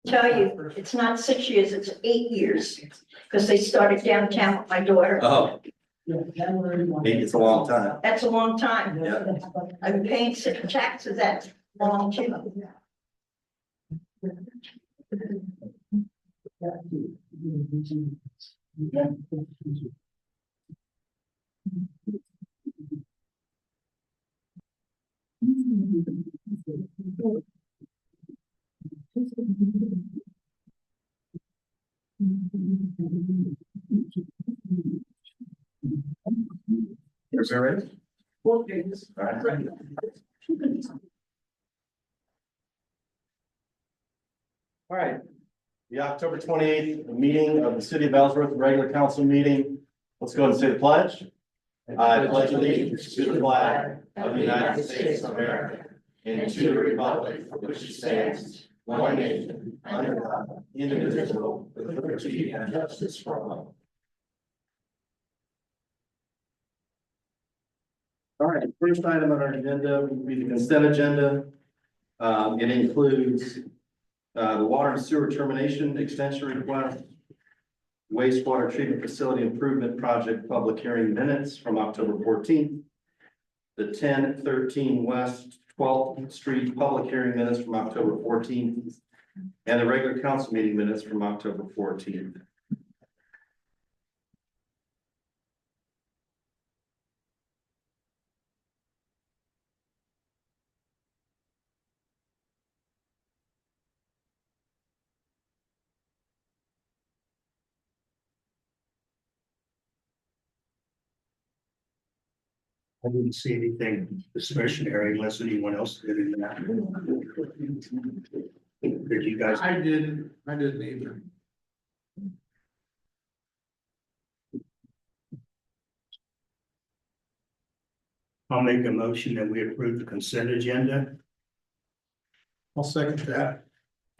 Tell you, it's not 6 years, it's 8 years, because they started downtown with my daughter. Oh, it's a long time. That's a long time. Yeah. I've been paying city taxes that long too. Is that right? All right. All right, the October 28th meeting of the City of Ellsworth, regular council meeting. Let's go ahead and say the pledge. I pledge allegiance to the flag of the United States of America and to the republic for which it stands, one nation, under God, indivisible, with liberty and justice for all. All right, first item on our agenda will be the consent agenda. It includes the water and sewer termination extension request, wastewater treatment facility improvement project public hearing minutes from October 14th, the 1013 West 12th Street public hearing minutes from October 14th, and the regular council meeting minutes from October 14th. I didn't see anything discretionary unless anyone else did in that. Did you guys? I didn't either. I'll make a motion that we approve the consent agenda. I'll second that.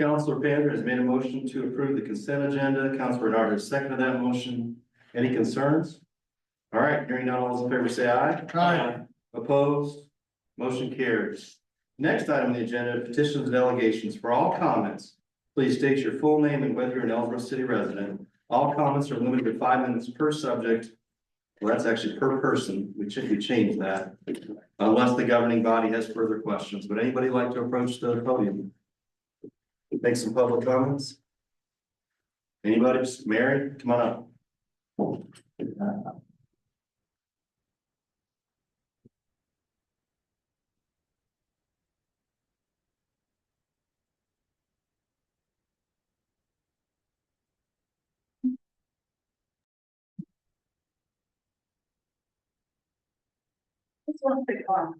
Councilor Panther has made a motion to approve the consent agenda. Councilor Bernard has seconded that motion. Any concerns? All right, hearing none, all those in favor say aye. Aye. Opposed? Motion carries. Next item on the agenda, petitions and delegations. For all comments, please state your full name and whether you're an Ellsworth City resident. All comments are limited to 5 minutes per subject. Well, that's actually per person. We should change that. Unless the governing body has further questions. Would anybody like to approach the podium? Make some public comments? Anybody? Mary, come on up. It's one big one.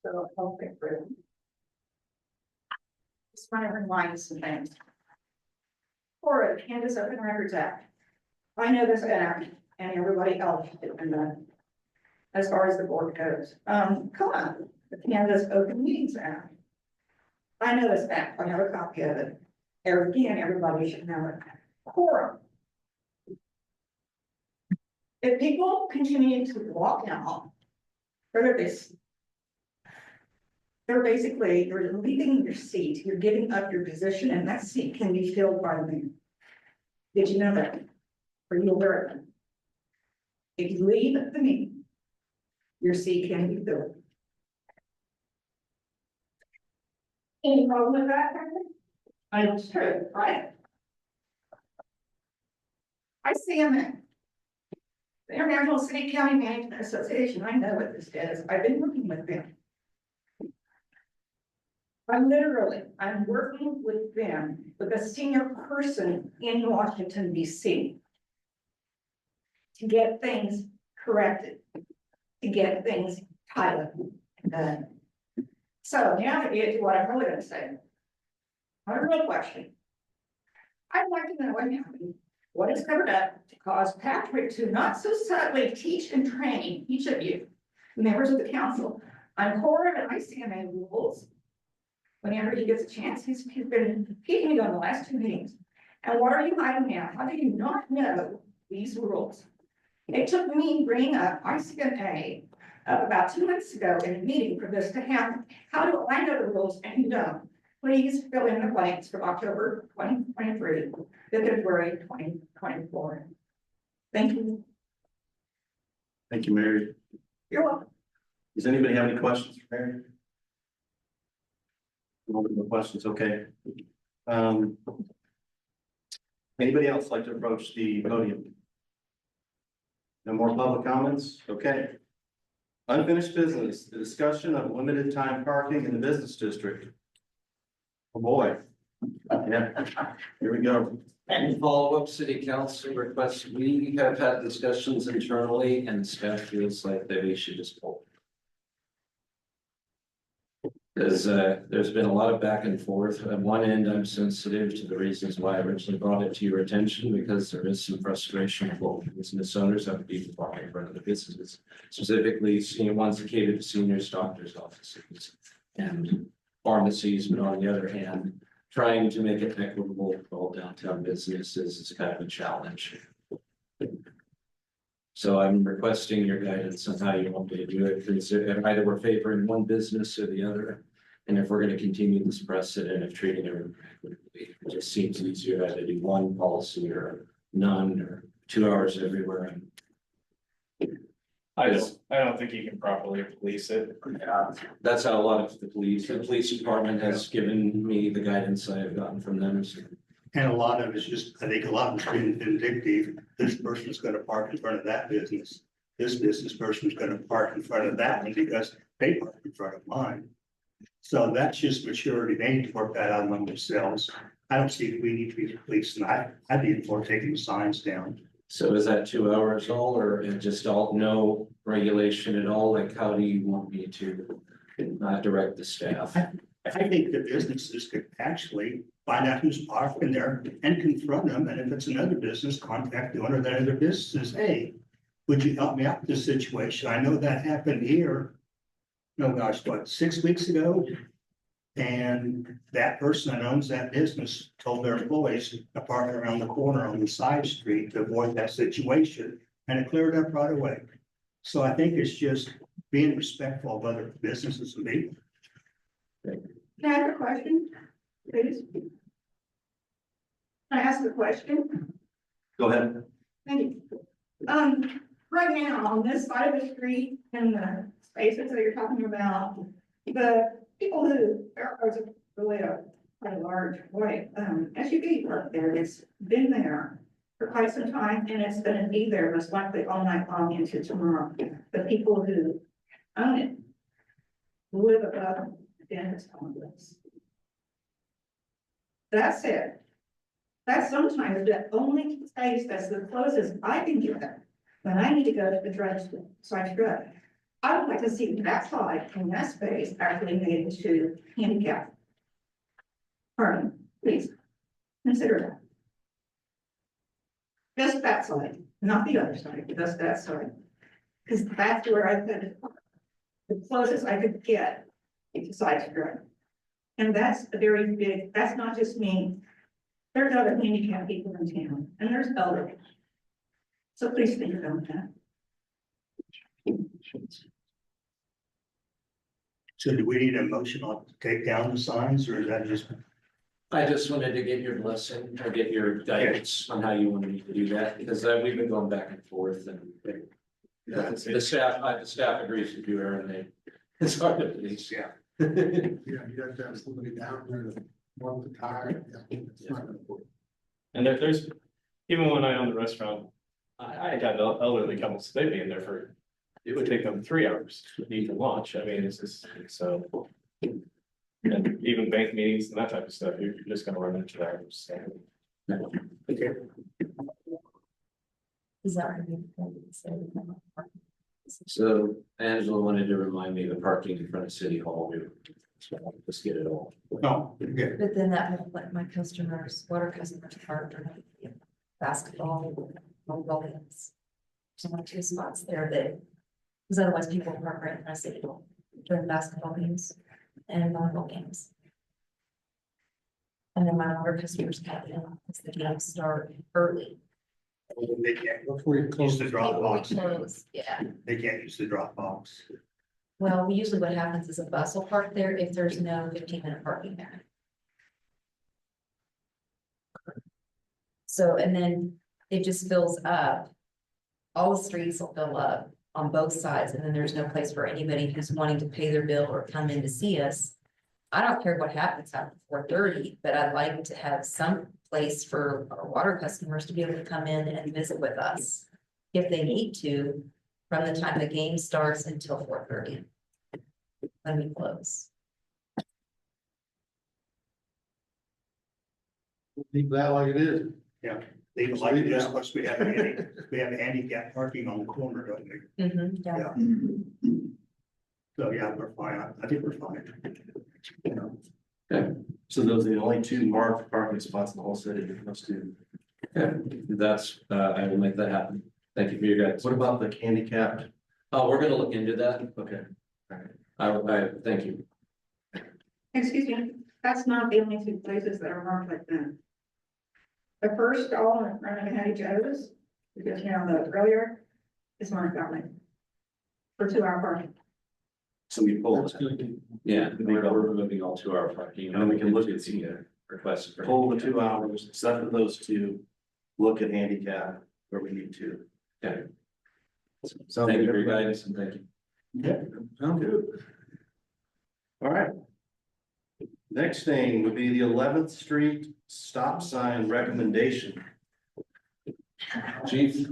So, okay, great. Just want to remind some things. For the Kansas Open Records Act. I know this act and everybody else and as far as the board goes. Come on, the Kansas Open Meetings Act. I know this act, I have a copy of it. Again, everybody should know it. Quorum. If people continue to walk out, whether this, they're basically, you're leaving your seat, you're giving up your position, and that seat can be filled by the mayor. Did you know that? Are you aware of it? If you leave the meeting, your seat can be filled. Any problem with that? I know it's true, right? I see him in the International City County Management Association. I know what this is. I've been working with them. I'm working with them, with a senior person in Washington, DC. To get things corrected, to get things titled. So now to get to what I'm really gonna say. A real question. I'd like to know what is covered up to cause Patrick to not so subtly teach and train each of you, members of the council, on core and ICMA rules. Whenever he gets a chance, he's been keeping me on the last 2 meetings. And what are you hiding now? How do you not know these rules? It took me bringing up ICMA about 2 months ago in a meeting for this to happen. How do I know the rules and you don't? Please fill in the blanks from October 2023 to February 2024. Thank you. Thank you, Mary. You're welcome. Does anybody have any questions for Mary? No questions, okay. Anybody else like to approach the podium? No more public comments? Okay. Unfinished business, the discussion of limited time parking in the business district. Oh, boy. Yeah, here we go. And follow-up city council requests, we have had discussions internally and staff feels like that we should just pull. Because there's been a lot of back and forth. At one end, I'm sensitive to the reasons why I originally brought it to your attention, because there is some frustration of local business owners having people parking in front of the businesses. Specifically, senior ones that cater to seniors, doctors' offices and pharmacies, but on the other hand, trying to make it equitable for all downtown businesses is kind of a challenge. So I'm requesting your guidance on how you want me to do it, because either we're favoring one business or the other. And if we're going to continue this precedent of treating everyone equitably, it just seems easier to either do one policy or none, or 2 hours everywhere. I don't think you can properly police it. That's how a lot of the police department has given me the guidance I have gotten from them. So And a lot of it's just, I think a lot of it's being vindictive. This person's gonna park in front of that business. This business person's gonna park in front of that one because they park in front of mine. So that's just maturity. They need to work that out among themselves. I don't see that we need to be the police, and I'd be for taking the signs down. So is that 2 hours all, or just all, no regulation at all? Like, how do you want me to direct the staff? I think the businesses could actually find out who's parking there and confront them, and if it's another business, contact the owner of that other business, says, hey, would you help me out with this situation? I know that happened here. No, gosh, what, 6 weeks ago? And that person that owns that business told their employees to park around the corner on the side street to avoid that situation, and it cleared up right away. So I think it's just being respectful of other businesses and people. Can I ask a question, please? Can I ask a question? Go ahead. Thank you. Right now, on this side of the street, in the spaces that you're talking about, the people who, there's a really quite a large white SUV park there that's been there for quite some time, and it's gonna be there most likely all night long into tomorrow. The people who own it live above the dentist complex. That's it. That's sometimes the only space that's the closest I can get when I need to go to the drug store, so I drug. I would like to see that side and that space actually made into handicap. Pardon, please, consider that. Just that side, not the other side, just that side. Because that's where I could, the closest I could get to side drug. And that's a very big, that's not just me. There's other handicapped people in town, and there's elderly. So please think about that. So do we need a motion on to take down the signs, or is that just? I just wanted to get your blessing or get your guidance on how you want me to do that, because we've been going back and forth and the staff agrees to do everything. It's hard to police. Yeah. Yeah, you have to have somebody down there to warm the tire. Yeah, it's not gonna work. And there's, even when I own the restaurant, I got elderly couples, they'd be in there for, it would take them 3 hours to eat and lunch. I mean, it's just, so. And even bank meetings and that type of stuff, you're just gonna run into that. So. Okay. Is that? So Angela wanted to remind me of the parking in front of City Hall. Let's get it all. No, okay. But then that won't let my customers, water customers park or basketball, volleyball games. There's only 2 spots there that, because otherwise people park right in the city hall during basketball games and volleyball games. And then my water customers can't, because the games start early. They can't Before you use close the the drop Before we box. close, yeah. They can't use the drop box. Well, usually what happens is a bus will park there if there's no 15-minute parking there. So, and then it just fills up. All the streets will fill up on both sides, and then there's no place for anybody who's wanting to pay their bill or come in to see us. I don't care what happens after 4:30, but I'd like to have some place for our water customers to be able to come in and visit with us. If they need to, from the time the game starts until 4:30. When we close. Leave that like it is. They would like this, plus we have handicap parking on the corner, don't we? Yeah. So, yeah, we're fine. I think we're fine. You know, So those are the only two marked parking spots in the whole city, those two. Okay, that's, I will make that happen. Thank you for your guidance. What about the handicapped? Oh, we're gonna look into that. Okay. Thank you. Excuse me, that's not the only two places that are marked like that. The first stall in front of Hattie Joe's, because you know, the earlier is marked that way. For 2-hour parking. So we pull, That's good. Yeah, we're removing all 2-hour parking. And we can look at the requests. for- pull the 2 hours, separate those two, look at handicap where we need to. Okay. Sound Thank good, you for your everybody? guidance and thank you. Yeah, sound good. All right. Next thing would be the 11th Street stop sign recommendation. Chief.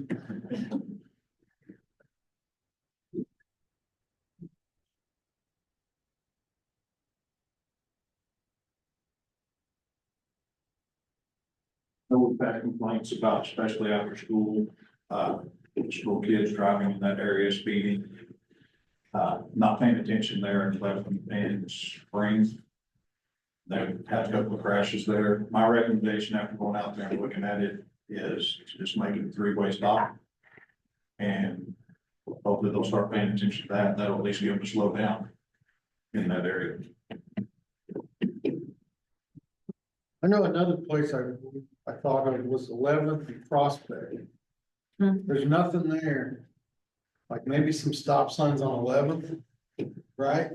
We've had complaints about, especially after school, school kids driving in that area, speeding. Not paying attention there in Lebanon and Spring. They've had a couple of crashes there. My recommendation after going out there and looking at it is just make it a 3-way stop. And hopefully they'll start paying attention to that. That'll at least get them to slow down in that area. I know another place I thought of was 11th and Prospect. Hmm. There's nothing there. Like maybe some stop signs on 11th, right?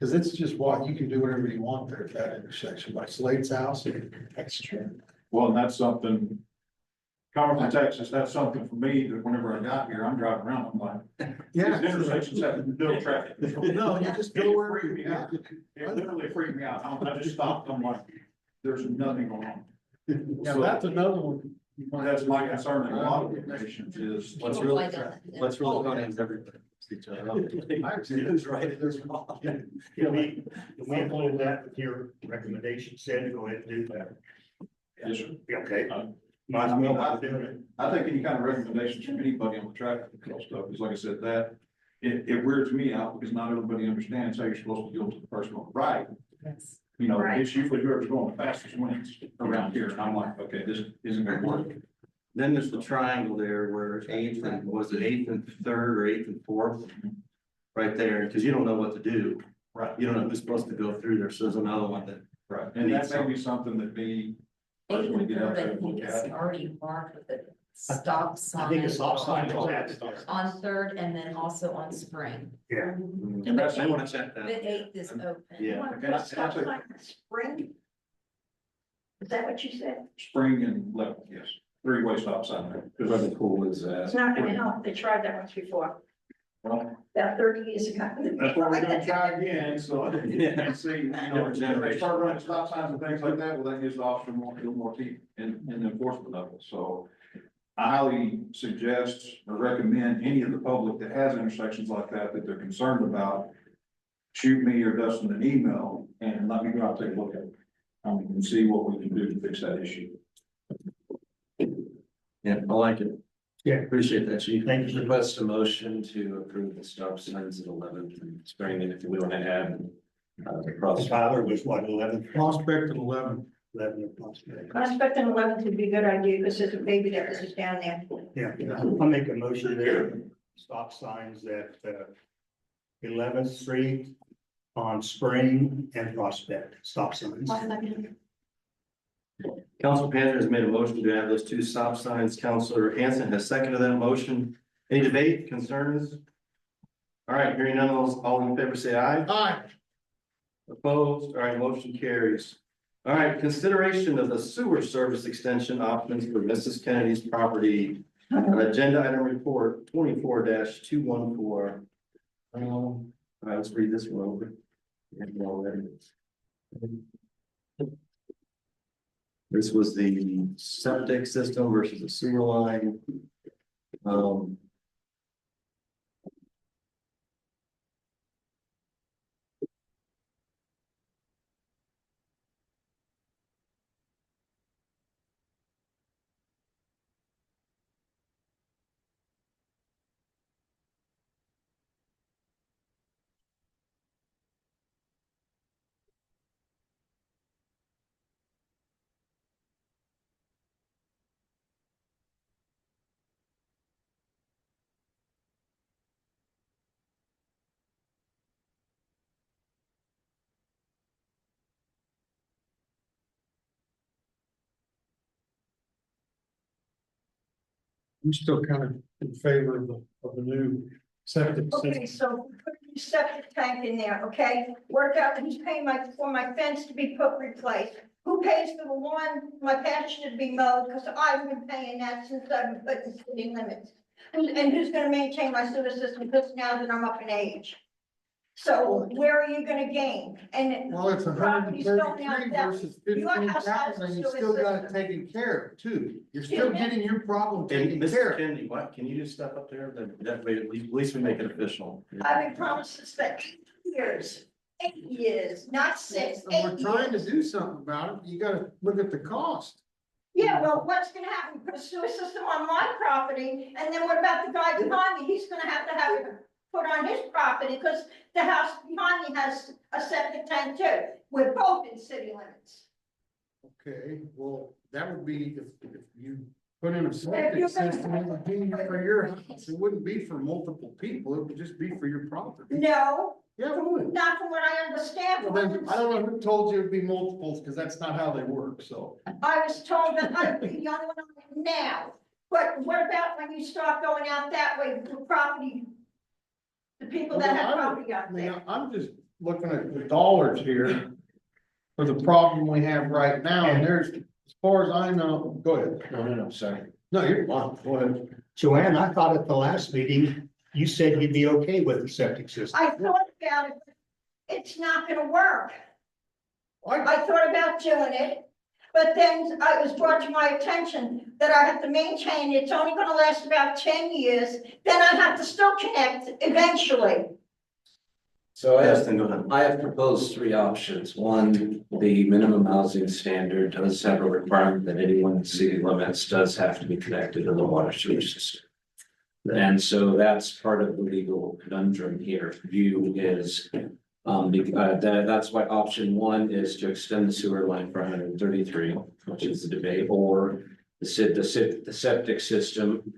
Cause it's just what, you can do whatever you want there at that intersection, like Slade's house. That's true. Well, and that's something, coming from Texas, that's something for me that whenever I got here, I'm driving around, I'm like, these intersections have no traffic. No, you just go where. It freaked me out. It literally freaked me out. I just stopped. I'm like, there's nothing going on. Yeah, that's another one. you might- That's my concern in a lot of locations is. What's People really, find out that- what's really funny is everybody. Each other. Who's right, who's wrong. Can we include that with your recommendation, said, go ahead and do that? Yes, sir. Okay. Uh, Might as well not doing it. I think any kind of recommendations from anybody on the traffic control stuff, is like I said, that it weirds me out because not everybody understands how you're supposed to go to the person on the right. Yes. You know, Right. it's usually whoever's going the fastest wins around here. And I'm like, okay, this isn't gonna work. Then there's the triangle there where 8th and, was it 8th and 3rd or 8th and 4th? Right there, because you don't know what to do. Right. You don't know who's supposed to go through there, so there's another one that. Right. And that may be something that me personally get out there and look It's at. already marked with a stop I sign. think a stop sign is that. On 3rd and then also on Spring. Yeah. And that's, I want to check The that. 8th is open. Yeah. You want to And put I- a stop and I sign in Spring? Is that what you said? Spring and Level, yes, 3-way stop sign there. Whoever the pool is, It's not gonna help, they tried that once before, Well, about 30 years ago. that's what we're gonna try again, so I can see, you know, if they start running stop signs and things like that, well, that gives the officer more, a little more teeth in the enforcement of it, so. I highly suggest or recommend any of the public that has intersections like that they're concerned about. Shoot me or Dustin an email and let me go out and take a look at it. And see what we can do to fix that issue. Yeah, I like it. Yeah. Appreciate that, chief. Thank you. Request a motion to approve the stop signs at 11th and Spring, and if we want to add. The cross. Tyler was what, 11? Prospect and 11. 11 of Prospect. Prospect and 11th would be a good idea, because there's a baby that was down there. Yeah, I'll make a motion there, stop signs at 11th Street on Spring and Prospect, stop signs. Council Panther has made a motion to add those two stop signs. Councilor Hanson has seconded that motion. Any debate, concerns? All right, hearing none, all in favor say aye. Aye. Opposed? All right, motion carries. All right, consideration of the sewer service extension options for Mrs. Kennedy's property. Agenda item report 24-214. All right, let's read this one over. This was the septic system versus the sewer line. I'm still kind of in favor of the new septic Okay, system. so we put a new septic tank in there, okay? Work out who's paying for my fence to be replaced. Who pays for the lawn, my pasture to be mowed, because I've been paying that since I've been putting city limits. And who's gonna maintain my sewer system, because now that I'm up in age? So where are you gonna gain? And Well, it's property's going out 133 that- versus your house 15,000, and you has a still got it system. taken care of too. You're still Excuse me? getting your problem And taken care Mrs. of. Kennedy, what, can you just step up there? That way, at least we make it official. I've been promised this for 8 years, not 6, And we're 8 trying to years. do something about it. You gotta look at the cost. Yeah, well, what's gonna happen? Put a sewer system on my property, and then what about the guy behind me? He's gonna have it put on his property, because the house behind me has a septic tank too. We're both in city limits. Okay, well, that would be if you put in a you're septic gonna- system, it would be for your house. It wouldn't be for multiple people. It would just be for your property. No, Yeah, it would. not from what I understand. Well, then, I don't know who told you it'd be multiples, because that's not how they work, so. I was told that I'd be the only one on it now. But what about when you start going out that way, the property? The people that have property out I mean, there. I'm just looking at the dollars here for the problem we have right now, and there's, as far as I know, go ahead. No, sorry. No, you're fine, go ahead. Joanne, I thought at the last meeting, you said you'd be okay with the septic system. I thought about it, but it's not gonna work. I, I thought about doing it, but then it was brought to my attention that I have to maintain, it's only gonna last about 10 years, then I have to still connect eventually. So Justin, go ahead. I have proposed three options. One, the minimum housing standard does have a requirement that anyone in city limits does have to be connected to the water sewer system. And so that's part of the legal conundrum here. View is, that's why option one is to extend the sewer line for 133, which is the debate, or the septic system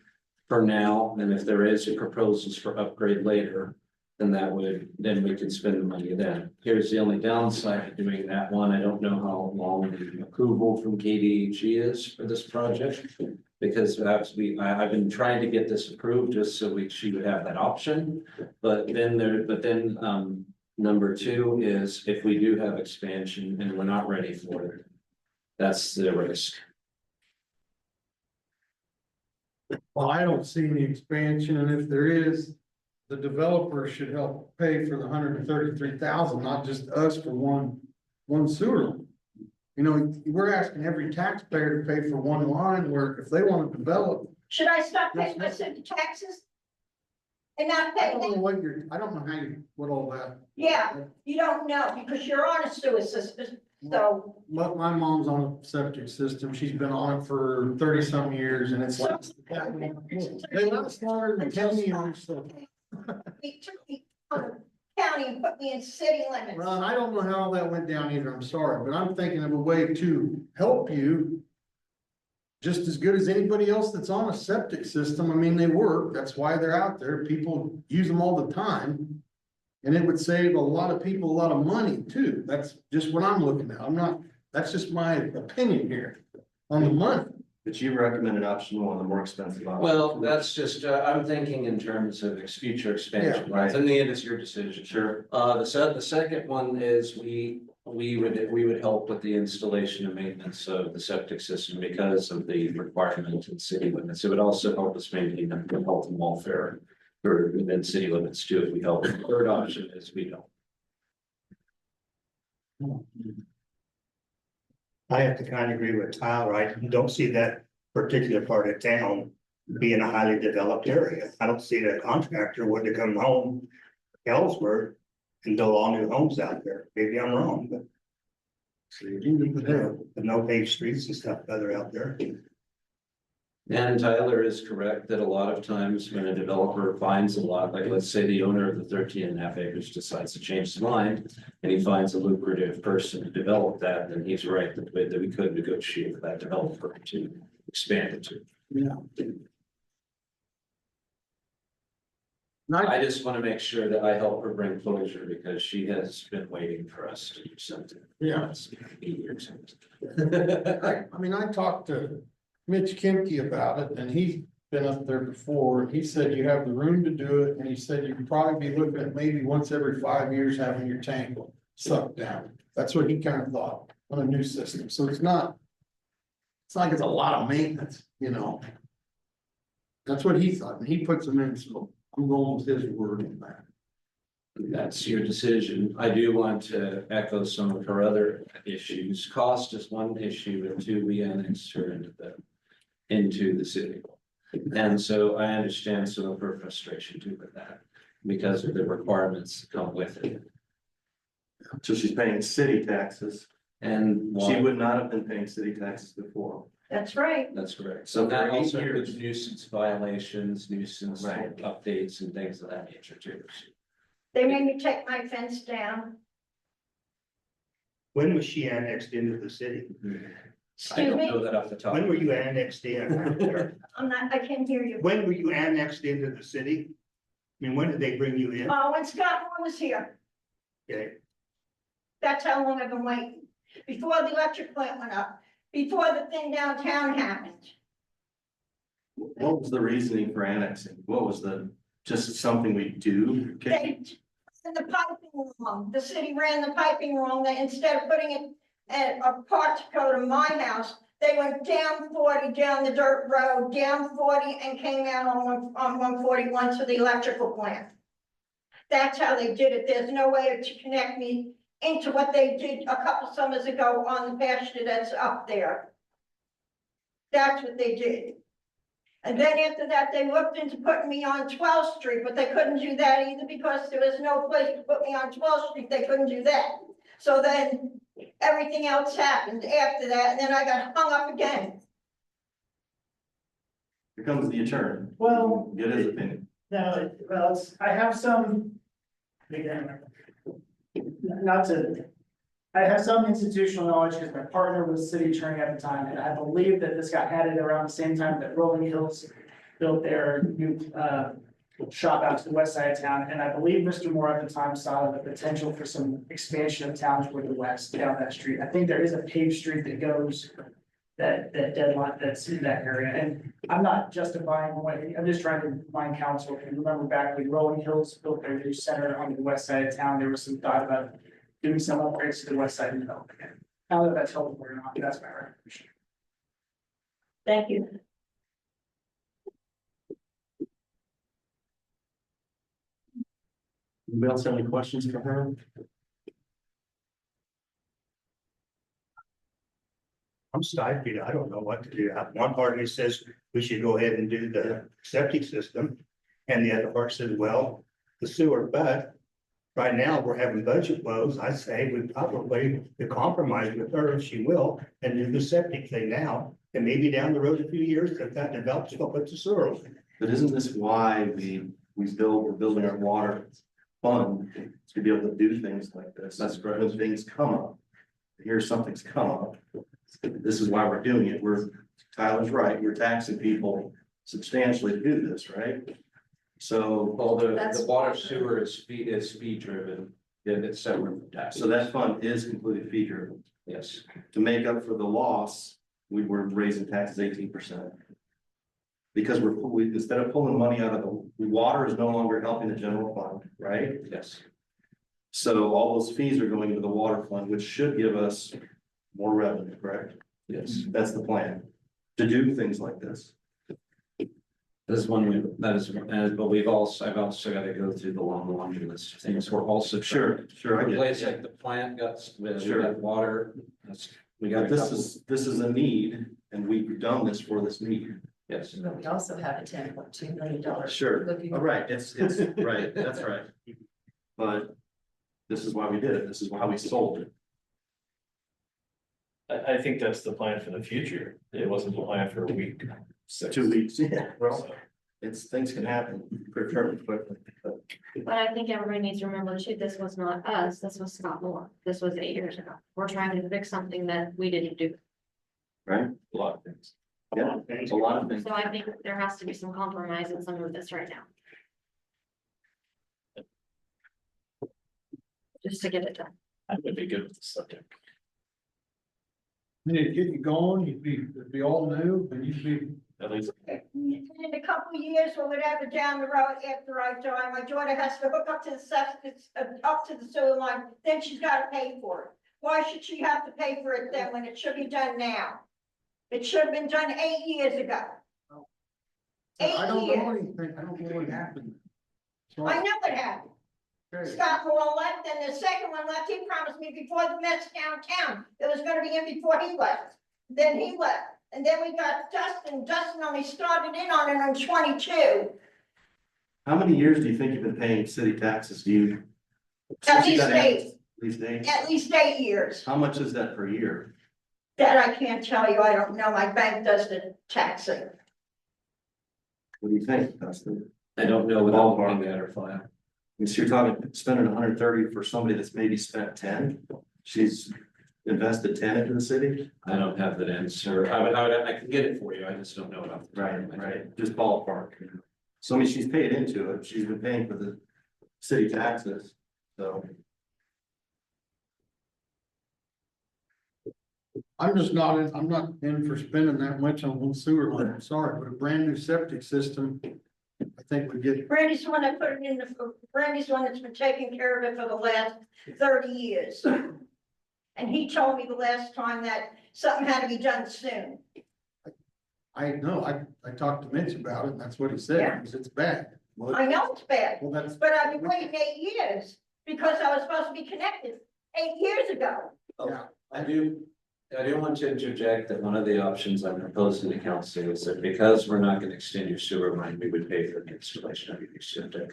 for now, and if there is proposals for upgrade later, then we could spend the money then. Here's the only downside to doing that one. I don't know how long the approval from KDHE is for this project. Because I've been trying to get this approved just so she would have that option. But then number two is if we do have expansion and we're not ready for it, that's the risk. well, I don't see any expansion, and if there is, the developer should help pay for the 133,000, not just us for one sewer line. You know, we're asking every taxpayer to pay for one line, where if they want to develop, Should I stop paying my city taxes? And not I pay don't know them? what I don't know how you, what all that. Yeah, you don't know, because you're on a sewer system, so. My mom's on a septic system. She's been on it for 30-some years, and it's like. They last longer than 10 years, so. He took me out of county and put me in city limits. Ron, I don't know how that went down either, I'm sorry, but I'm thinking of a way to help you. Just as good as anybody else that's on a septic system, I mean, they work, that's why they're out there, people use them all the time. And it would save a lot of people a lot of money too, that's just what I'm looking at, I'm not That's just my opinion here on the money. But you recommended option one, the more expensive option. Well, that's just, I'm thinking in terms of future expansion, Yeah, right. in the end, it's your decision. Sure. The second one is we would help with the installation and maintenance of the septic system because of the requirement in city limits. It would also help us maintain the health and welfare for within city limits too, if we help. The third option is we don't. I have to kind of agree with Tyler. I don't see that particular part of town being a highly developed area. I don't see that contractor would to come home Ellsworth and build all new homes out there. Maybe I'm wrong, but. But no paved streets and stuff other out there. And Tyler is correct that a lot of times when a developer finds a lot, like let's say the owner of the 13.5 acres decides to change his mind. And he finds a lucrative person to develop that, then he's right that we could negotiate with that developer to expand it to. Yeah. I just want to make sure that I help her bring closure because she has been waiting for us to do something. Yeah. It's 8 years. I mean, I talked to Mitch Kimke about it, and he's been up there before. He said you have the room to do it, and he said you could probably be looking at maybe once every 5 years having your tank sucked down. That's what he kind of thought on a new system, so it's not like it's a lot of maintenance, you know. That's what he thought, and he puts them in, so I'm going with his word on that. That's your decision. I do want to echo some of her other issues. Cost is one issue, and two, we annexed her into the city. And so I understand some of her frustration too with that, because of the requirements that come with it. So she's paying city taxes. And She one, would not have been paying city taxes before. That's right. that's correct. So So that for 8 also years. includes nuisance violations, nuisance Right. updates and things of that nature too. They made me take my fence down. When was she annexed into the city? I Excuse don't me, know that off the top. When were you annexed in? I can't hear you. When were you annexed into the city? I mean, when did they bring you in? When Scott Moore was here, Okay, that's how long I've been waiting. Before the electric plant went up, before the thing downtown happened. What was the reasoning for annexing? What was just something we do? They, in the piping wrong, the city ran the piping wrong, they, instead of putting it at a portico to my house, they went down 40, down the dirt road, down 40 and came out on 141 to the electrical plant. That's how they did it, there's no way to connect me into what they did a couple summers ago on the pasture that's up there. That's what they did. And then after that, they looked into putting me on 12th Street, but they couldn't do that either because there was no place to put me on 12th Street. They couldn't do that. So then everything else happened after that, and then I got hung up again. Here comes the attorney. Well, Get his opinion. no, well, I have some. Again, not to, I have some institutional knowledge because my partner was city attorney at the time, and I believe that this got added around the same time that Rolling Hills built their new shop out to the west side of town, and I believe Mr. Moore at the time saw the potential for some expansion of town toward the west down that street. I think there is a paved street that goes that deadline that's in that area, and I'm not justifying what, I'm just trying to find counsel. And remember back when Rolling Hills built their new center on the west side of town, there was some thought about doing some upgrades to the west side and development. I don't know if that's helpful or not, but that's my recommendation. Thank you. Anybody else have any questions for her? I'm stifled. I don't know what to do. One party says we should go ahead and do the septic system. And the other part says, well, the sewer, but right now we're having budget woes. I say we probably to compromise with her if she will and do the septic thing now. And maybe down the road a few years, if that develops, we'll put the sewer. But isn't this why we're building our water fund to be able to do things like this? That's right. When things come up. Here's something's come up. This is why we're doing it. Tyler's right. We're taxing people substantially to do this, right? So, Well, the That's water why- sewer is fee driven. it's separate from taxes. So that fund is completely fee driven. Yes, To make up for the loss, we were raising taxes 18%. Because instead of pulling money out of the water is no longer helping the general fund, right? yes, So all those fees are going into the water fund, which should give us more revenue, correct? yes. That's the plan, to do things like this. This is one, that is, but I've also got to go through the long laundry list of things. We're also. Sure, I get Replace it. like the plant got, we Sure. got water, we got a But couple. this is a need, and we've done this for this need. Yes, But we also have a $10.2 million. Sure, looking- all right, it's, right, that's right. But this is why we did it, this is why we sold it. I think that's the plan for the future. It wasn't the plan for a week. 2 weeks, yeah, well, So, it's, things can happen pretty quickly, but But I think everybody needs to remember too, this was not us, this was Scott Moore, this was 8 years ago. We're trying to fix something that we didn't do. right? a lot of things. Yeah, a lot of things. So I think there has to be some compromise in some of this right now. Just to get it done. I would be good with the subject. I mean, it'd get you going, it'd be all new, and you'd be, At least, In a couple of years, when whatever down the road after I die, my daughter has to hook up to the septic, up to the sewer line, then she's gotta pay for it. Why should she have to pay for it then when it should be done now? It should have been done 8 years ago. I don't 8 know years. anything, I don't know what happened. So, I know what happened. okay. Scott Hall left, and the second one left, he promised me before the mess downtown, it was gonna be in before he left. Then he left, and then we got Dustin only started in on it on 22. How many years do you think you've been paying city taxes? Do you? At since you least got 8, At least 8? at least 8 years. How much is that per year? That I can't tell you, I don't know, my bank does the taxing. What do you think, Dustin? I don't know without looking at her file. So you're talking spending 130 for somebody that's maybe spent 10? She's invested 10 into the city? I don't have that answer. I can get it for you. I just don't know it off the top of my head. Just ballpark. So I mean, she's paid into it, she's been paying for the city taxes, so. I'm just not in, I'm not in for spending that much on one sewer line, I'm sorry, but a brand new septic system, I think would get, Brandy's the one that put it in Brandy's the one that's been taking care of it for the last 30 years. And he told me the last time that something had to be done soon. I know, I talked to Mitch about it, and that's what he said, Yeah. he says it's bad. Well, I know it's bad, well, that's, but I've been waiting 8 years because I was supposed to be connected 8 years ago. yeah, I do want to interject that one of the options I'm proposing to council is that because we're not gonna extend your sewer line, we would pay for the installation of your septic.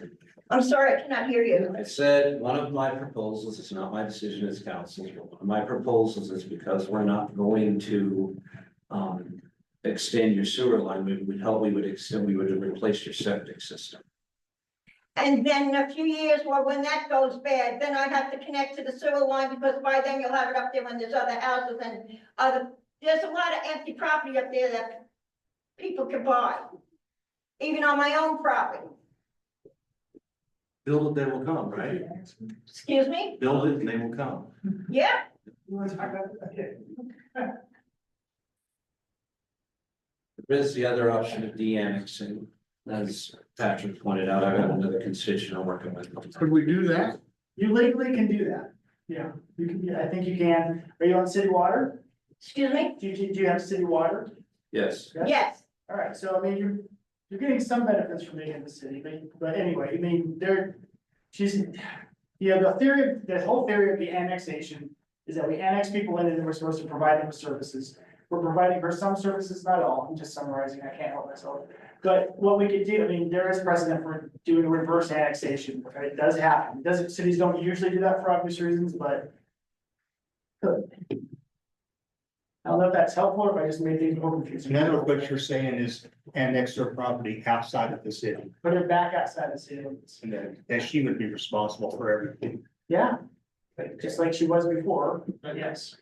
I'm sorry, I cannot hear you. I said, one of my proposals, it's not my decision as council, but one of my proposals is because we're not going to. Extend your sewer line, we would replace your septic system. And then in a few years, well, when that goes bad, then I have to connect to the sewer line because by then you'll have it up there when there's other houses and there's a lot of empty property up there that people can buy. Even on my own property. Build it, they will come, right? Excuse me? Build it and they will come. Yeah, There is the other option of de-annexing, as Patrick pointed out, I've got another constituent I'm working with. could we do that? You legally can do that. Yeah, you can, yeah, I think you can. Are you on city water? excuse me? Do you have city water? Yes, Yes, All right, so I mean, you're getting some benefits from being in the city, but anyway, I mean, the whole theory of the annexation is that we annex people in and then we're supposed to provide them with services. We're providing her some services, not all, I'm just summarizing, I can't help myself. But what we could do, I mean, there is precedent for doing a reverse annexation, okay, it does happen, cities don't usually do that for obvious reasons, but. Could. I don't know if that's helpful or if I just made things more confusing. In other words, what you're saying is annex their property outside of the city, Put it back outside the city limits. and that she would be responsible for everything. Yeah, just like she was before, but yes.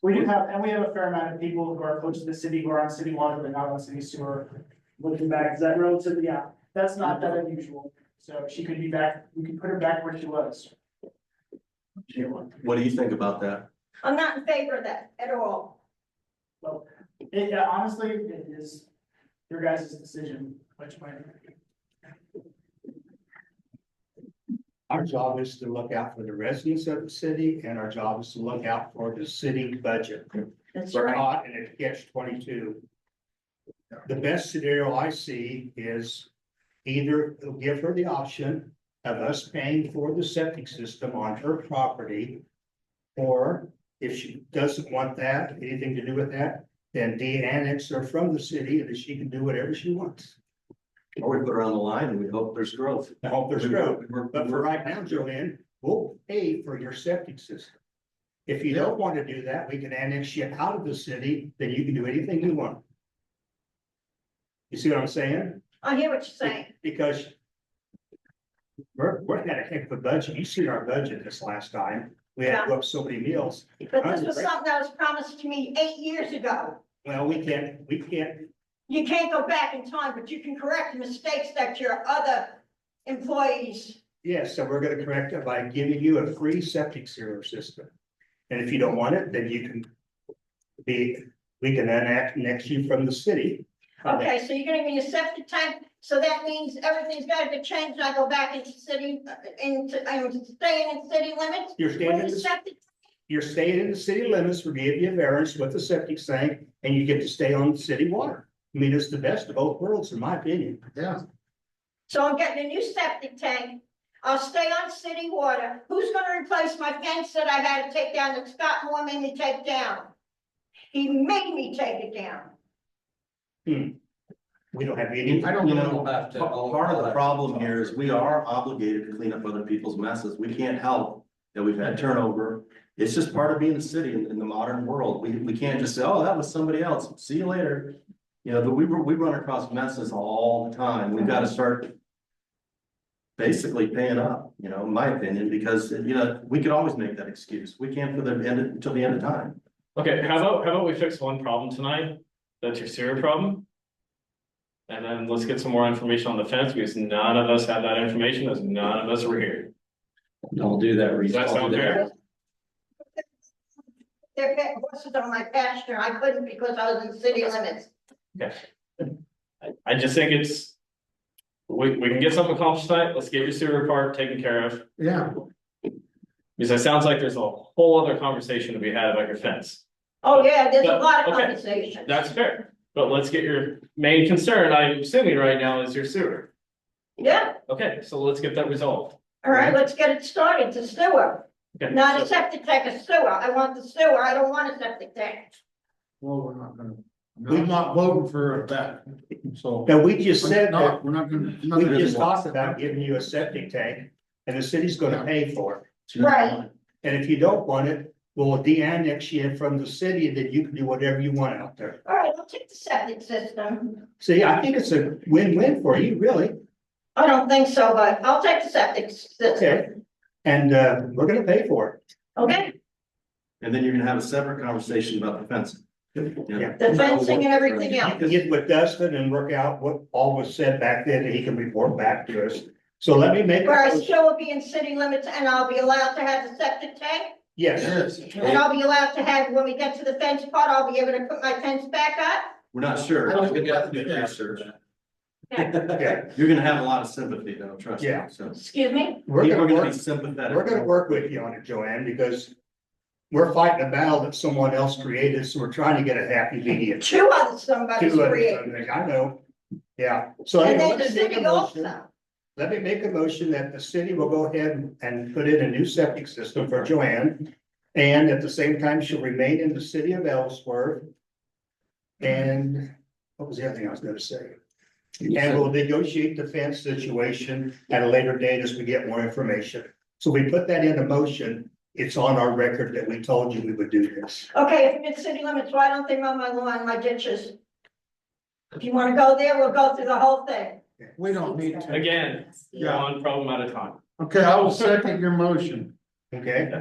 We have a fair amount of people who are close to the city, who are on city water, but not on city sewer. Looking back, is that relatively, yeah, that's not that unusual. So she could be back, we could put her back where she was. What do you think about that? I'm not in favor of that at all. Well, honestly, it is your guys' decision, which way. Our job is to look out for the residents of the city, and our job is to look out for the city budget. That's We're right. caught in a catch-22. The best scenario I see is either give her the option of us paying for the septic system on her property. Or if she doesn't want that, anything to do with that, then de-annex her from the city, and then she can do whatever she wants. Or we put her on the line and we hope there's growth. I hope there's growth. We're- But for right now, Joanne, we'll pay for your septic system. If you don't want to do that, we can annex you out of the city, then you can do anything you want. You see what I'm saying? I hear what you're saying. Because we're had a heck of a budget. You seen our budget this last time. We had to go up so many meals. But this was something that was promised to me 8 years ago. Well, we can't, You can't go back in time, but you can correct mistakes that your other employees. yes, so we're gonna correct it by giving you a free septic sewer system. And if you don't want it, then you can we can annex you from the city. Okay, so you're gonna give me a septic tank, so that means everything's gotta be changed, and I go back into city, I'm staying in city limits? You're staying in With the the, septic, you're staying in the city limits, we give you a variance with the septic tank, and you get to stay on city water. I mean, it's the best of both worlds, in my opinion. Yeah, so I'm getting a new septic tank, I'll stay on city water, who's gonna replace my fence that I had to take down, that Scott Moore made me take down? He made me take it down. We don't have any. I don't You know. know, part of the problem here is we are obligated to clean up other people's messes. We can't help that we've had turnover. It's just part of being a city in the modern world. We can't just say, oh, that was somebody else. See you later. You know, but we run across messes all the time. We've got to start basically paying up, you know, in my opinion, because, you know, we could always make that excuse. We can't for the end, until the end of time. Okay, how about we fix one problem tonight? That's your sewer problem. And then let's get some more information on the fence, because none of us had that information, as none of us were here. I'll do that. Does that sound fair? They're getting horses on my pasture, I couldn't because I was in city limits. Okay. I just think it's, we can get something accomplished tonight, let's get your sewer part taken care of. Yeah, Because it sounds like there's a whole other conversation to be had about your fence. Oh, yeah, there's a lot of Okay. conversation. That's fair, but let's get your main concern, I'm assuming right now, is your sewer. Yeah, Okay, so let's get that resolved. all right, let's get it started, the sewer, Okay, not a so- septic tank, a sewer, I want the sewer, I don't want a septic tank. well, we're not gonna, I'm not voting for that, so. Now, we just said that, We're not gonna. we just talked about giving you a septic tank, and the city's gonna pay for it. Right. And if you don't want it, we'll de-annex you from the city, then you can do whatever you want out there. All right, I'll take the septic system. See, I think it's a win-win for you, really. I don't think so, but I'll take the septic system. Okay. And, we're gonna pay for it. Okay, And then you're gonna have a separate conversation about the fencing. Yeah. the fencing and everything You else. can get with Dustin and work out what all was said back then, and he can report back to us. So let me make. Where I still will be in city limits and I'll be allowed to have the septic tank. Yes, Yes. And I'll be allowed to have, when we get to the fence part, I'll be able to put my fence back up. We're not sure. I don't We got to think do that's- research. yeah, You're gonna have a lot of sympathy though, trust me. Yeah. So Excuse me? we're people are gonna gonna be work, sympathetic. we're gonna work with you on it, Joanne, because we're fighting a battle that someone else created, so we're trying to get a happy medium. Two other somebody's Two other created. things, I know, yeah, so And anyway, then the let's make a city motion. also. Let me make a motion that the city will go ahead and put in a new septic system for Joanne. And at the same time, she'll remain in the city of Ellsworth. And what was the other thing I was gonna say? And we'll negotiate the fence situation at a later date as we get more information. So we put that into motion. It's on our record that we told you we would do this. Okay, if it's city limits, why don't they mow my lawn, my ditches? If you wanna go there, we'll go through the whole thing. We don't need to. Again, Yeah. one problem at a time. Okay, I will second your motion. Okay?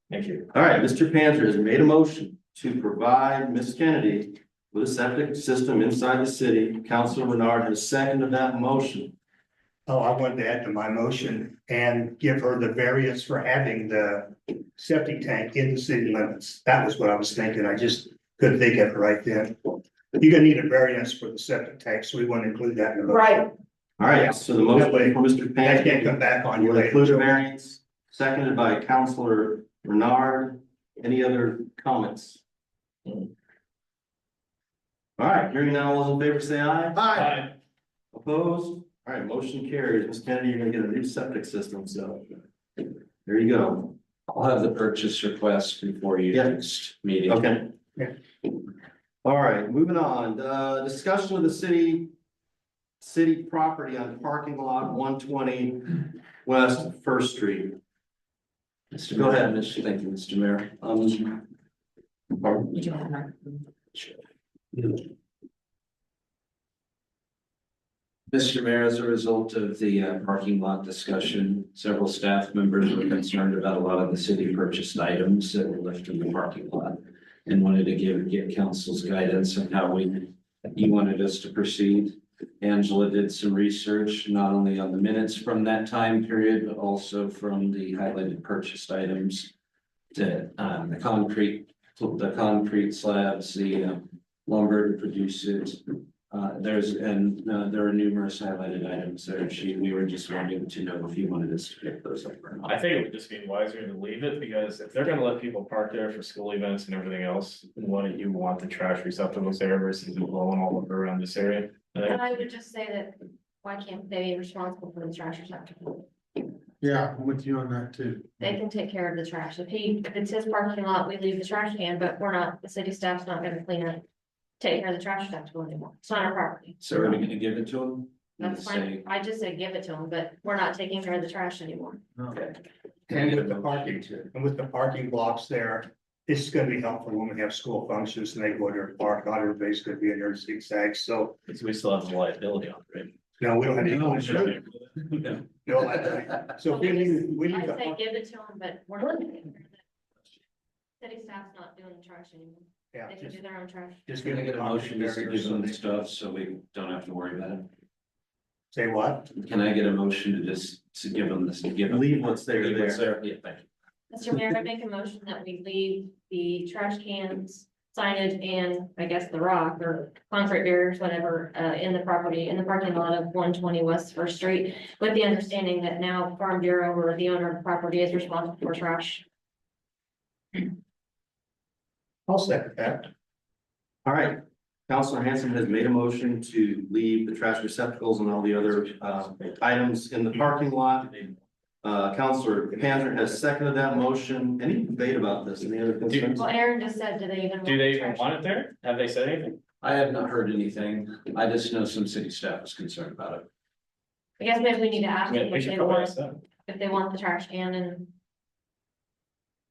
Thank you. All right, Mr. Panzer has made a motion to provide Ms. Kennedy with a septic system inside the city. Councilor Renard has seconded that motion. Oh, I wanted to add to my motion and give her the variance for having the septic tank in the city limits. That was what I was thinking. I just couldn't think of it right then. You're gonna need a variance for the septic tank, so we want to include that in the motion. Right, All right, so the motion from Mr. That Payne can't come back on you will later. include a variance, seconded by Counselor Bernard. Any other comments? All right, hearing none, all those in favor say aye. Hi. Opposed? All right, motion carries. Ms. Kennedy, you're gonna get a new septic system, so there you go. I'll have the purchase request before you Yeah. next meeting. Okay. Yeah. All right, moving on, discussion of the city property on parking lot 120 West First Street. Mr. Go ahead, Mr. Thank you, Mr. Mayor. Pardon? You do have my. Mr. Mayor, as a result of the parking lot discussion, several staff members were concerned about a lot of the city purchased items that were left in the parking lot. And wanted to get council's guidance on how you wanted us to proceed. Angela did some research, not only on the minutes from that time period, but also from the highlighted purchased items. The concrete slabs, the lumber to produce it. There are numerous highlighted items there. We were just wanting to know if you wanted us to pick those up or not. I think it would just be wiser to leave it, because if they're gonna let people park there for school events and everything else, why don't you want the trash receptacles there versus blowing all over around this area? And I would just say that, why can't they be responsible for the trash receptacle? Yeah, I'm with you on that too. They can take care of the trash. If it's his parking lot, we leave the trash can, but we're not, the city staff's not gonna clean it. Take care of the trash receptacle anymore. It's not our property. So are we gonna give it to them? That's fine. I just said give it to them, but we're not taking care of the trash anymore. Okay. And with the parking blocks there, this is gonna be helpful when we have school functions and they go there and park, not everybody's gonna be in there zigzags, so, Because we still have the liability on it, right? no, we don't have any. No, Yeah. No, so we need I to. say give it to them, but we're not taking care of it. City staff's not doing the trash anymore. Yeah, They can do their own trash. just Can I give get it a motion just to give them the stuff so we don't have to worry about it? Say what? Can I get a motion to just to give them this, to give them? Leave what's there Leave what's there. there? Yeah, thank you. Mr. Mayor, I make a motion that we leave the trash cans, signage, and I guess the rock or concrete barriers, whatever, in the parking lot of 120 West First Street, with the understanding that now Farm Bureau or the owner of the property is responsible for trash. I'll second that. All right, Counselor Hanson has made a motion to leave the trash receptacles and all the other items in the parking lot. Counselor Panzer has seconded that motion. Any debate about this? Any other concerns? Well, Aaron just said, do they even? Do they even trash? want it there? Have they said anything? I have not heard anything. I just know some city staff is concerned about it. I guess maybe we need to ask I mean, them we if should they probably want, ask them. if they want the trash can and.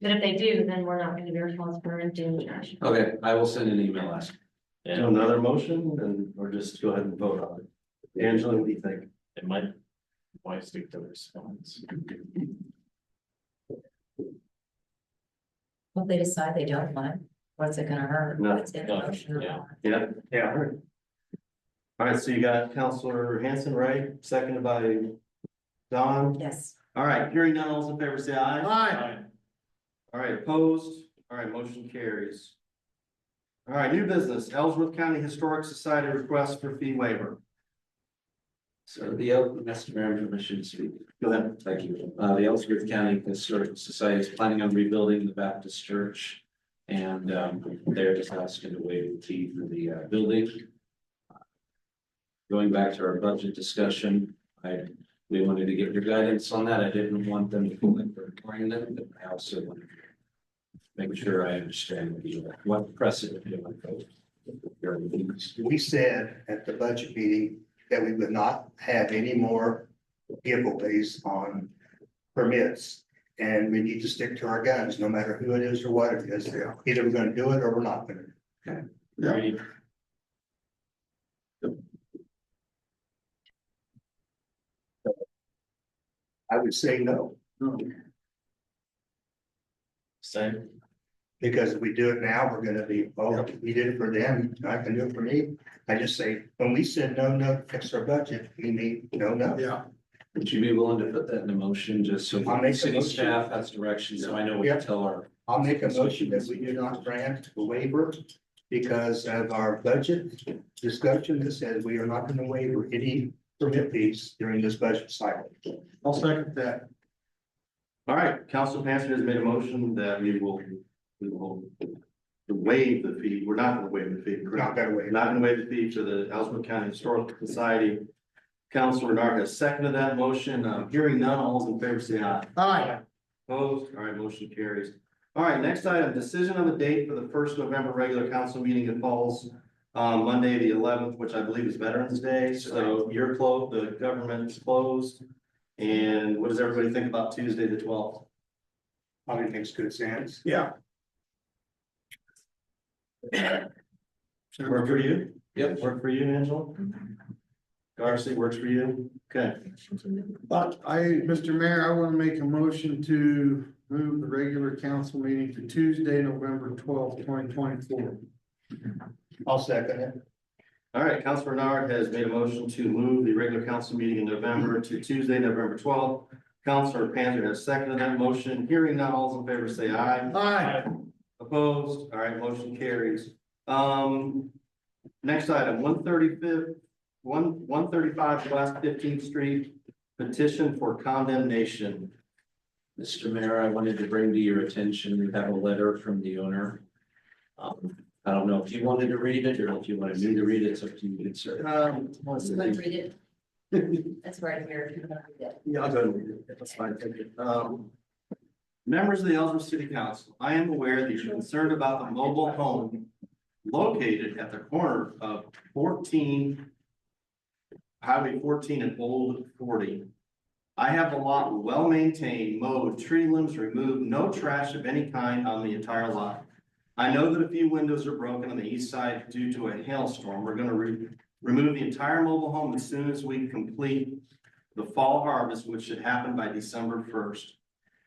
But if they do, then we're not gonna be responsible for emptying the trash. Okay, I will send an email asking. Do Yeah, another motion and, or just go ahead and vote on it? Angela, what do you think? it might. Why stick to the response? Well, they decide they don't want it, what's it gonna hurt? No, It's in the motion or yeah. not. Yeah. Yeah. All right, so you got Counselor Hanson, right? Seconded by Don. Yes. All right, hearing none, all those in favor say aye. Hi. All right, opposed? All right, motion carries. All right, new business, Ellsworth County Historic Society request for fee waiver. So Mr. Mayor, permission to speak. Go ahead. Thank you. The Ellsworth County Historical Society is planning on rebuilding the Baptist church. And they're just asking to waive the fee for the building. Going back to our budget discussion, we wanted to get your guidance on that. I didn't want them to feel like we're ignoring them, but I also wanted to make sure I understand what precedent you want to. We said at the budget meeting that we would not have any more giveaways on permits. And we need to stick to our guns, no matter who it is or what it is. Either we're gonna do it or we're not gonna. Yeah. I would say no, Same. because if we do it now, we're gonna be, oh, we did it for them, I can do it for me. I just say, when we said no, fix our budget, we mean no. Yeah, Would you be willing to put that in a motion, just so I'll make a city motion. staff has direction, so I know what Yeah. to tell our. I'll make a motion that we do not grant the waiver because of our budget discussion that says we are not going to waiver any permit fees during this budget cycle. I'll second that. All right, Council Pansy has made a motion that we will waive the fee. We're not gonna waive the fee, Not correct? that way. We're not gonna waive the fee to the Ellsworth County Historical Society. Councilor Bernard has seconded that motion. Hearing none, all those in favor say aye. Aye. Opposed? All right, motion carries. All right, next item, decision on the date for the first November regular council meeting that falls Monday, the 11th, which I believe is Veterans Day. So you're closed, the government is closed. And what does everybody think about Tuesday, the 12th? Probably makes good sense. Yeah. Work for you? Yep. Work for you, Angela? Darcy, works for you? Okay. But Mr. Mayor, I want to make a motion to move the regular council meeting to Tuesday, November 12th, 2024. I'll second it. All right, Councilor Bernard has made a motion to move the regular council meeting in November to Tuesday, November 12th. Councilor Panther has seconded that motion. Hearing none, all those in favor say aye. Aye. Opposed? All right, motion carries. Next item, 135 West 15th Street, petition for condemnation. Mr. Mayor, I wanted to bring to your attention, we have a letter from the owner. I don't know if you wanted to read it or if you wanted me to read it, it's up to you, good sir. Want to read it? That's right here, if you want to read it. Yeah, I'll go ahead and read it. That's fine, thank you. Members of the Ellsworth City Council, I am aware that you're concerned about the mobile home located at the corner of Highway 14 and Old 40. I have a lot well maintained, mowed, tree limbs removed, no trash of any kind on the entire lot. I know that a few windows are broken on the east side due to a hailstorm. We're gonna remove the entire mobile home as soon as we complete the fall harvest, which should happen by December 1st.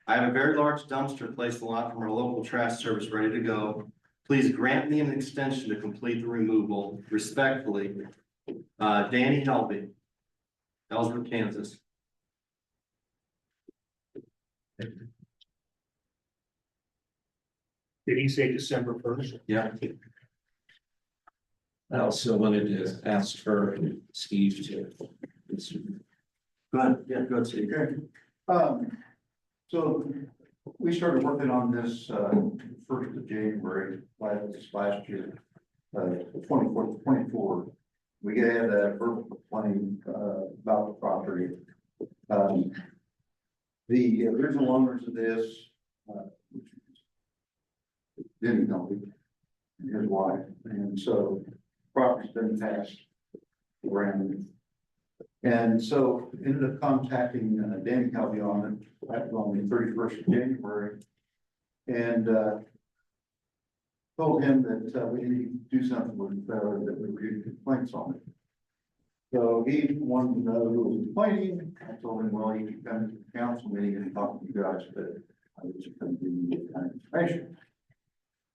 I have a very large dumpster placed in the lot from our local trash service ready to go. Please grant me an extension to complete the removal. Respectfully, Danny Helby, Ellsworth, Kansas. Did he say December 1st? Yeah. I also wanted to ask for Steve to. Go ahead, yeah, go ahead, Steve. So we started working on this, 1st of January, last year, 24. We had a verbal complaint, about the property. The original owners of this, which didn't know me and his wife, and so property's been passed around. And so ended up contacting Danny Calvi on it, that was on the 31st of January. And told him that we need to do something with that we were getting complaints on it. So he wanted to know who was complaining. I told him, well, you can come to the council meeting and talk to you guys, but I was just going to give you that kind of information.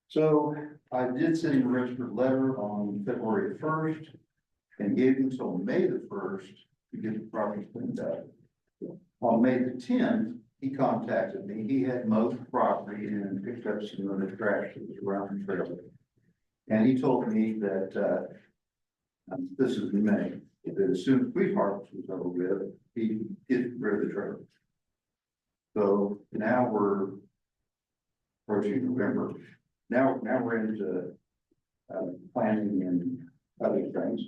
So I did send him a registered letter on February 1st and gave him until May the 1st to get the property cleaned up. On May the 10th, he contacted me. He had mowed the property and picked up some of the trash that was around the trailer. And he told me that, this is in May, that as soon as wheat harvest was over with, he get rid of the trailer. So now we're approaching November. Now we're into planning and other things.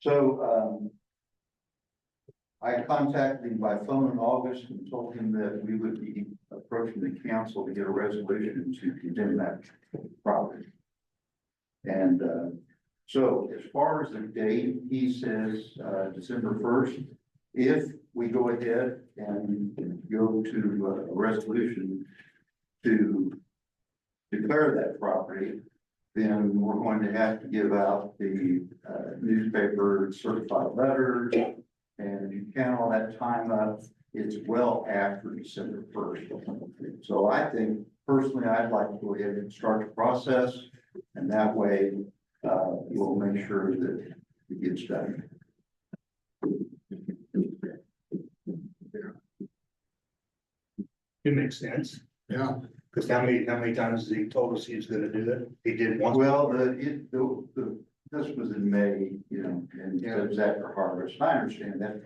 So I contacted him by phone in August and told him that we would be approaching the council to get a resolution to condemn that property. And so as far as the date, he says December 1st. If we go ahead and go to a resolution to declare that property, then we're going to have to give out the newspaper certified letters. And if you count all that time up, it's well after December 1st. So I think personally, I'd like to go ahead and start the process. And that way, we'll make sure that it gets done. It makes sense, Yeah, because how many times has he told us he was gonna do it? He did once. Well, this was in May, you know, and it was after harvest. I understand that.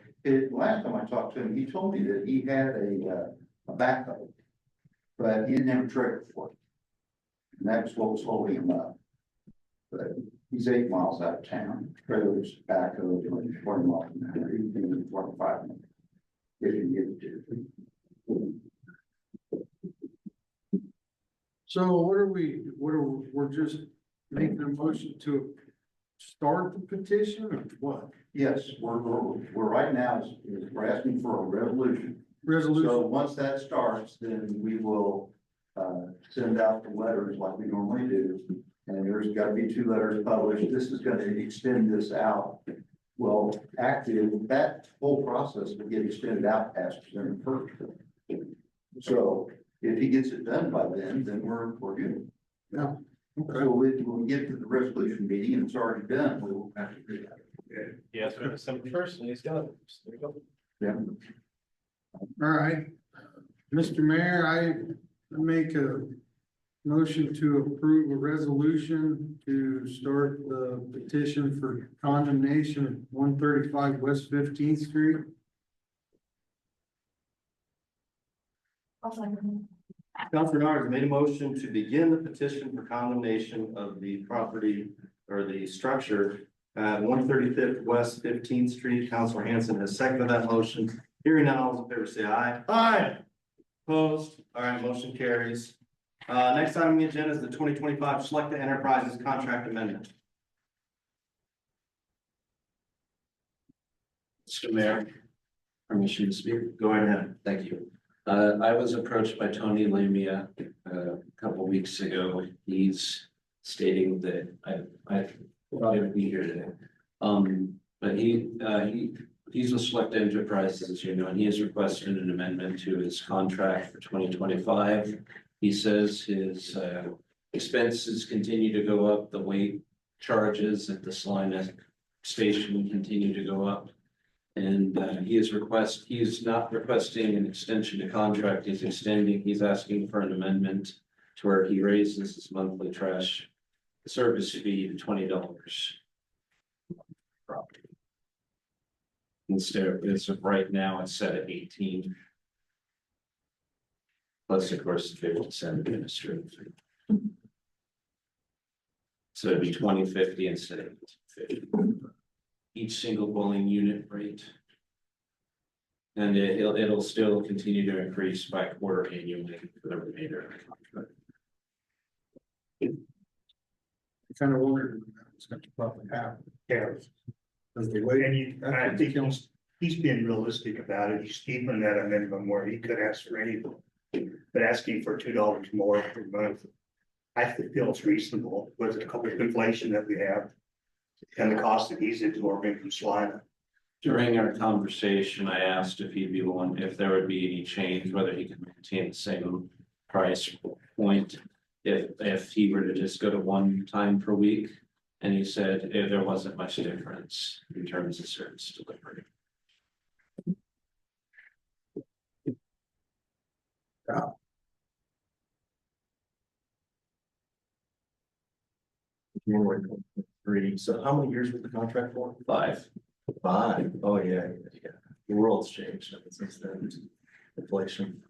Last time I talked to him, he told me that he had a backhoe, but he didn't have a trailer for it. And that's what was holding him up. But he's 8 miles out of town. Trailer's backhoe doing 40 miles an hour. He's doing 45 minutes. If you get it to. so we're just making a motion to start the petition or what? Yes, we're right now, we're asking for a resolution. Resolution, So once that starts, then we will send out the letters like we normally do. And there's got to be 2 letters published. This is going to extend this out. Well, actually, that whole process will get extended out past December 1st. So if he gets it done by then we're good. yeah, okay. So when we get to the resolution meeting and it's already done, we will have to do that. Yes, for December 1st, and he's got it. There you go. Yeah. All right, Mr. Mayor, I make a motion to approve a resolution to start the petition for condemnation of 135 West 15th Street. Councilor Nardi made a motion to begin the petition for condemnation of the property or the structure at 135th West 15th Street. Councilor Hanson has seconded that motion. Hearing none, all those in favor say aye. Aye. Opposed? All right, motion carries. Next item on the agenda is the 2025 Selecta Enterprises Contract Amendment. Mr. Mayor, permission to speak? Go ahead. Thank you. I was approached by Tony Lamia a couple weeks ago. He's stating that I thought he would be here today. But he's with Select Enterprises, as you know, and he has requested an amendment to his contract for 2025. He says his expenses continue to go up. The weight charges at the Salina station continue to go up. And he is not requesting an extension to contract, he's asking for an amendment to where he raises his monthly trash service fee to $20. Property. Instead of right now, it's set at 18. Plus, of course, the 50% administrative fee. So it'd be 2050 instead of 50. Each single dwelling unit rate. And it'll still continue to increase by quarter annually for the remainder of the contract. I kind of wondered when that was going to probably happen. Yeah. As the way, And I think he's being realistic about it. He's keeping that a minimum where he could ask for anything. But asking for $2 more per month, I feel it's reasonable with the couple of inflation that we have. And the cost that he's absorbing from Salina. During our conversation, I asked if he'd be willing, if there would be any change, whether he could maintain the same price point. If he were to just go to 1 time per week, and he said there wasn't much difference in terms of service delivery. Three. So how many years was the contract for? 5. 5. Oh, yeah. The world's changed since then. Inflation.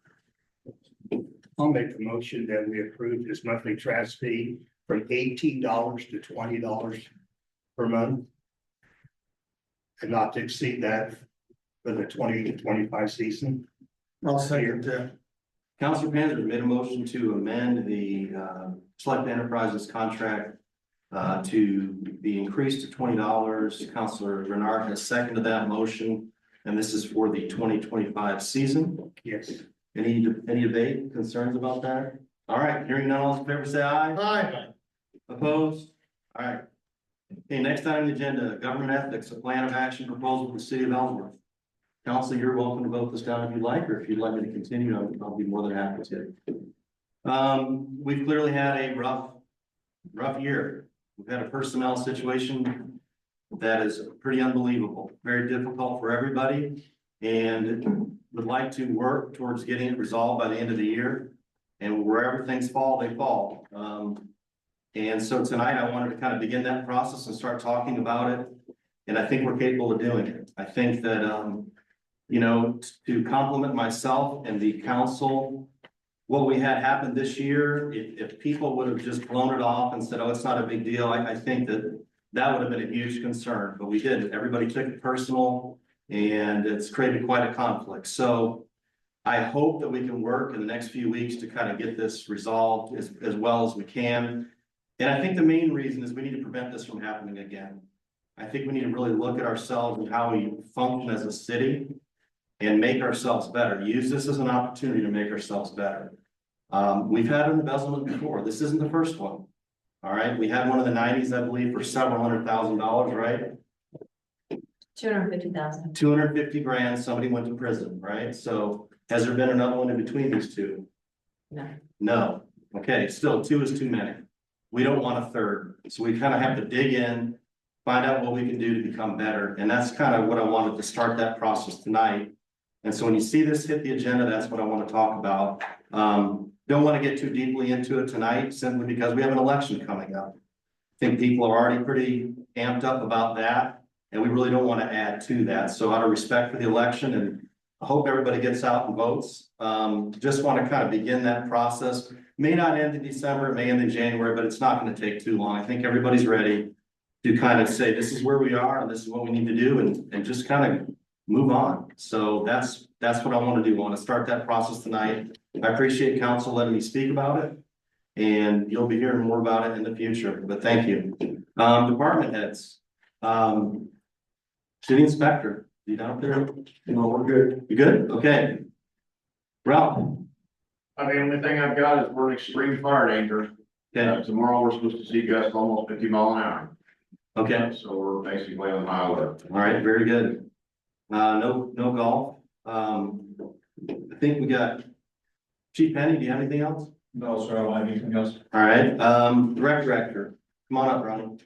I'll make the motion that we approve this monthly trash fee from $18 to $20 per month. And not to exceed that for the 20 to 25 season. I'll second that. Councilor Panzer made a motion to amend the Select Enterprises contract to be increased to $20. Councilor Renard has seconded that motion, and this is for the 2025 season. Yes. Any debate, concerns about that? All right, hearing none, all in favor say aye. Aye. Opposed? All right. Okay, next item on the agenda, government ethics, a plan of action proposal for the city of Ellsworth. Council, you're welcome to vote this down if you'd like, or if you'd like me to continue, I'll be more than happy to. We've clearly had a rough year. We've had a personnel situation that is pretty unbelievable, very difficult for everybody. And would like to work towards getting it resolved by the end of the year. And wherever things fall, they fall. And so tonight I wanted to kind of begin that process and start talking about it. And I think we're capable of doing it. I think that, you know, to compliment myself and the council, what we had happen this year, if people would have just blown it off and said, oh, it's not a big deal, I think that that would have been a huge concern, but we didn't. Everybody took it personal and it's created quite a conflict. So I hope that we can work in the next few weeks to kind of get this resolved as well as we can. And I think the main reason is we need to prevent this from happening again. I think we need to really look at ourselves and how we function as a city and make ourselves better. Use this as an opportunity to make ourselves better. We've had an embezzlement before. This isn't the first one. All right, we had one in the 90s, I believe, for several $100,000, right? 250,000. 250 grand, somebody went to prison, right? So has there been another one in between these two? No. No. Okay, still 2 is too many. We don't want a third. So we kind of have to dig in, find out what we can do to become better. And that's kind of what I wanted to start that process tonight. And so when you see this hit the agenda, that's what I want to talk about. Don't want to get too deeply into it tonight simply because we have an election coming up. I think people are already pretty amped up about that, and we really don't want to add to that. So out of respect for the election, and I hope everybody gets out and votes. Just want to kind of begin that process. May not end in December, it may end in January, but it's not going to take too long. I think everybody's ready to kind of say, this is where we are and this is what we need to do, and just kind of move on. So that's what I want to do. I want to start that process tonight. I appreciate council letting me speak about it, and you'll be hearing more about it in the future, but thank you. Department heads. City inspector, you down there? No, we're good. You good? Okay. Ralph. The only thing I've got is we're in extreme fire danger. Okay. Tomorrow, we're supposed to see gusts almost 50 miles an hour. Okay. So we're basically on high alert. All right, very good. No golf. I think we got Chief Penny, do you have anything else? No, sir, I don't have anything else. All right, rec director, come on up, Ronnie.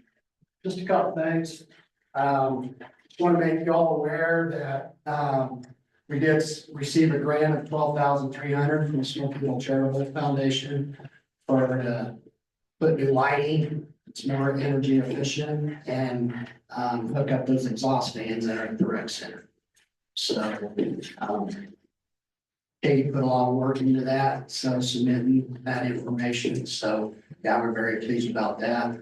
Just a couple things. Just want to make you all aware that, we did receive a grant of $12,300 from the Smoky Hill Charitable Foundation for, put new lighting. It's more energy efficient and, hook up those exhaust fans that are at the rec center. So, Katie put a lot of work into that, so submitting that information. So, yeah, we're very pleased about that.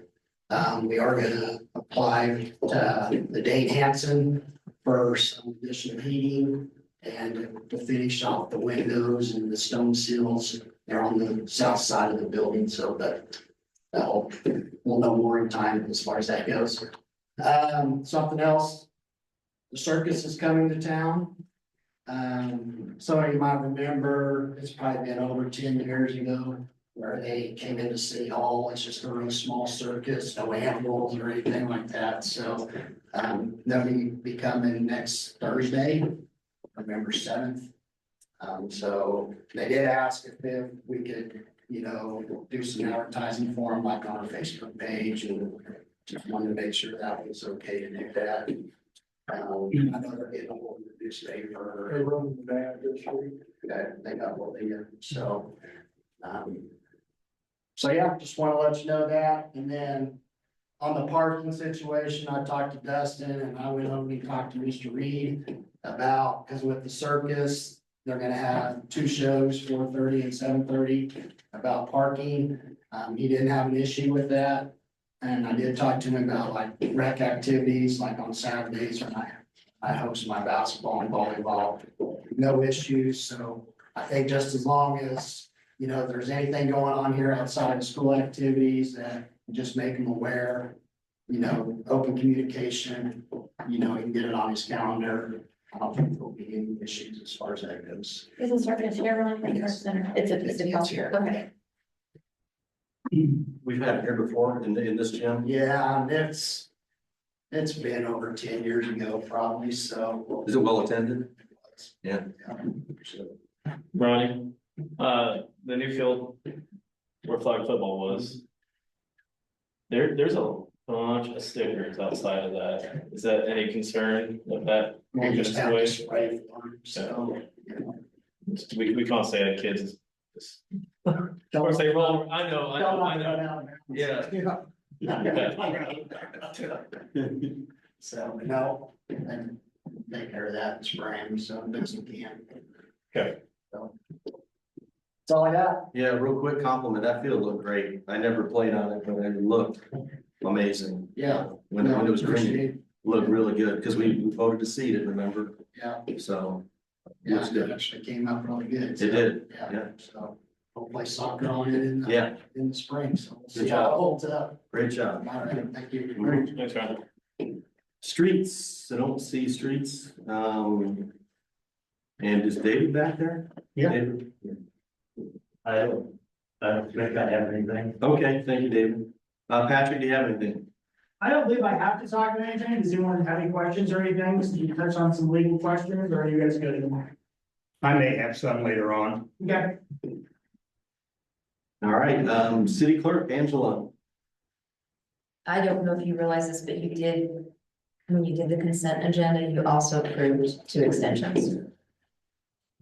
We are gonna apply to the Dane Hanson for some additional heating and to finish off the windows and the stone seals. They're on the south side of the building, so that we'll know more in time as far as that goes. Something else, the circus is coming to town. Some of you might remember, it's probably been over 10 years ago where they came into City Hall. It's just a real small circus, no animals or anything like that. So, they'll be coming next Thursday, November 7th. So they did ask if we could, do some advertising for them, like on our Facebook page, and just wanted to make sure that was okay to do that. I know they're getting a hold of the newspaper. They wrote the bad this week. They got what they did, so. So yeah, just want to let you know that, and then on the parking situation, I talked to Dustin and I went over and talked to Mr. Reed about, because with the circus, they're gonna have 2 shows, 4:30 and 7:30, about parking. He didn't have an issue with that. And I did talk to him about like rec activities, like on Saturdays when I host my basketball and volleyball, no issues. So I think just as long as, if there's anything going on here outside of school activities, that just make them aware, open communication, you can get it on his calendar. I don't think there'll be any issues as far as that goes. Is the circus here on the Yes. center? It's a It's city hall. here. Okay. We've had it here before in this gym. Yeah, and it's been over 10 years ago, probably, so. Is it well attended? Yeah. Ronnie, the new field where flag football was. There's a bunch of stickers outside of that. Is that any concern of that? We'll just have to Way? spray for 'em, so, We can't say that kids is. Of course, they roll, I know, I know. Yeah. So, no, and take care of that in spring, so best we can. Okay. That's all I got. Yeah, real quick compliment. That field looked great. I never played on it, but it looked amazing. Yeah. When it was green, Appreciate- looked really good because we voted to seed it, remember? Yeah, So. yeah, Looks it good. actually came out really good. It did, Yeah, yeah. so hopefully soccer on it in, Yeah, in the spring, so we'll see Good how job. it holds up. great job. All right, thank you. Thanks, Ryan. Streets, I don't see streets. And is David back there? Yeah. David? I don't think I have anything. Okay, thank you, David. Patrick, do you have anything? I don't believe I have to talk about anything. Does anyone have any questions or anything? Did you touch on some legal questions or are you guys good? I may have some later on. Okay. All right, city clerk, Angela. I don't know if you realize this, but you did, when you did the consent agenda, you also approved 2 extensions.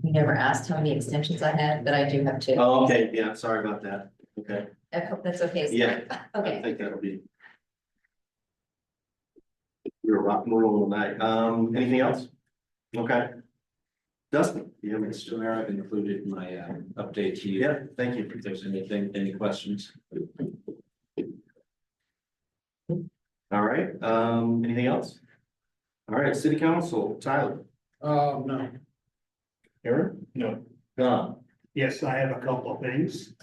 You never asked how many extensions I had, but I do have 2. Oh, okay, yeah, sorry about that. Okay, I hope that's okay. sir. Yeah. I Okay. think that'll be. We're rocking and rolling tonight. Anything else? Okay. Dustin, do you have any? Mr. Mayor, I've included my update to you. Yeah, thank you. If there's any questions. All right, anything else? All right, city council, Tyler, No. Aaron? No. Don? Yes, I have a couple of things.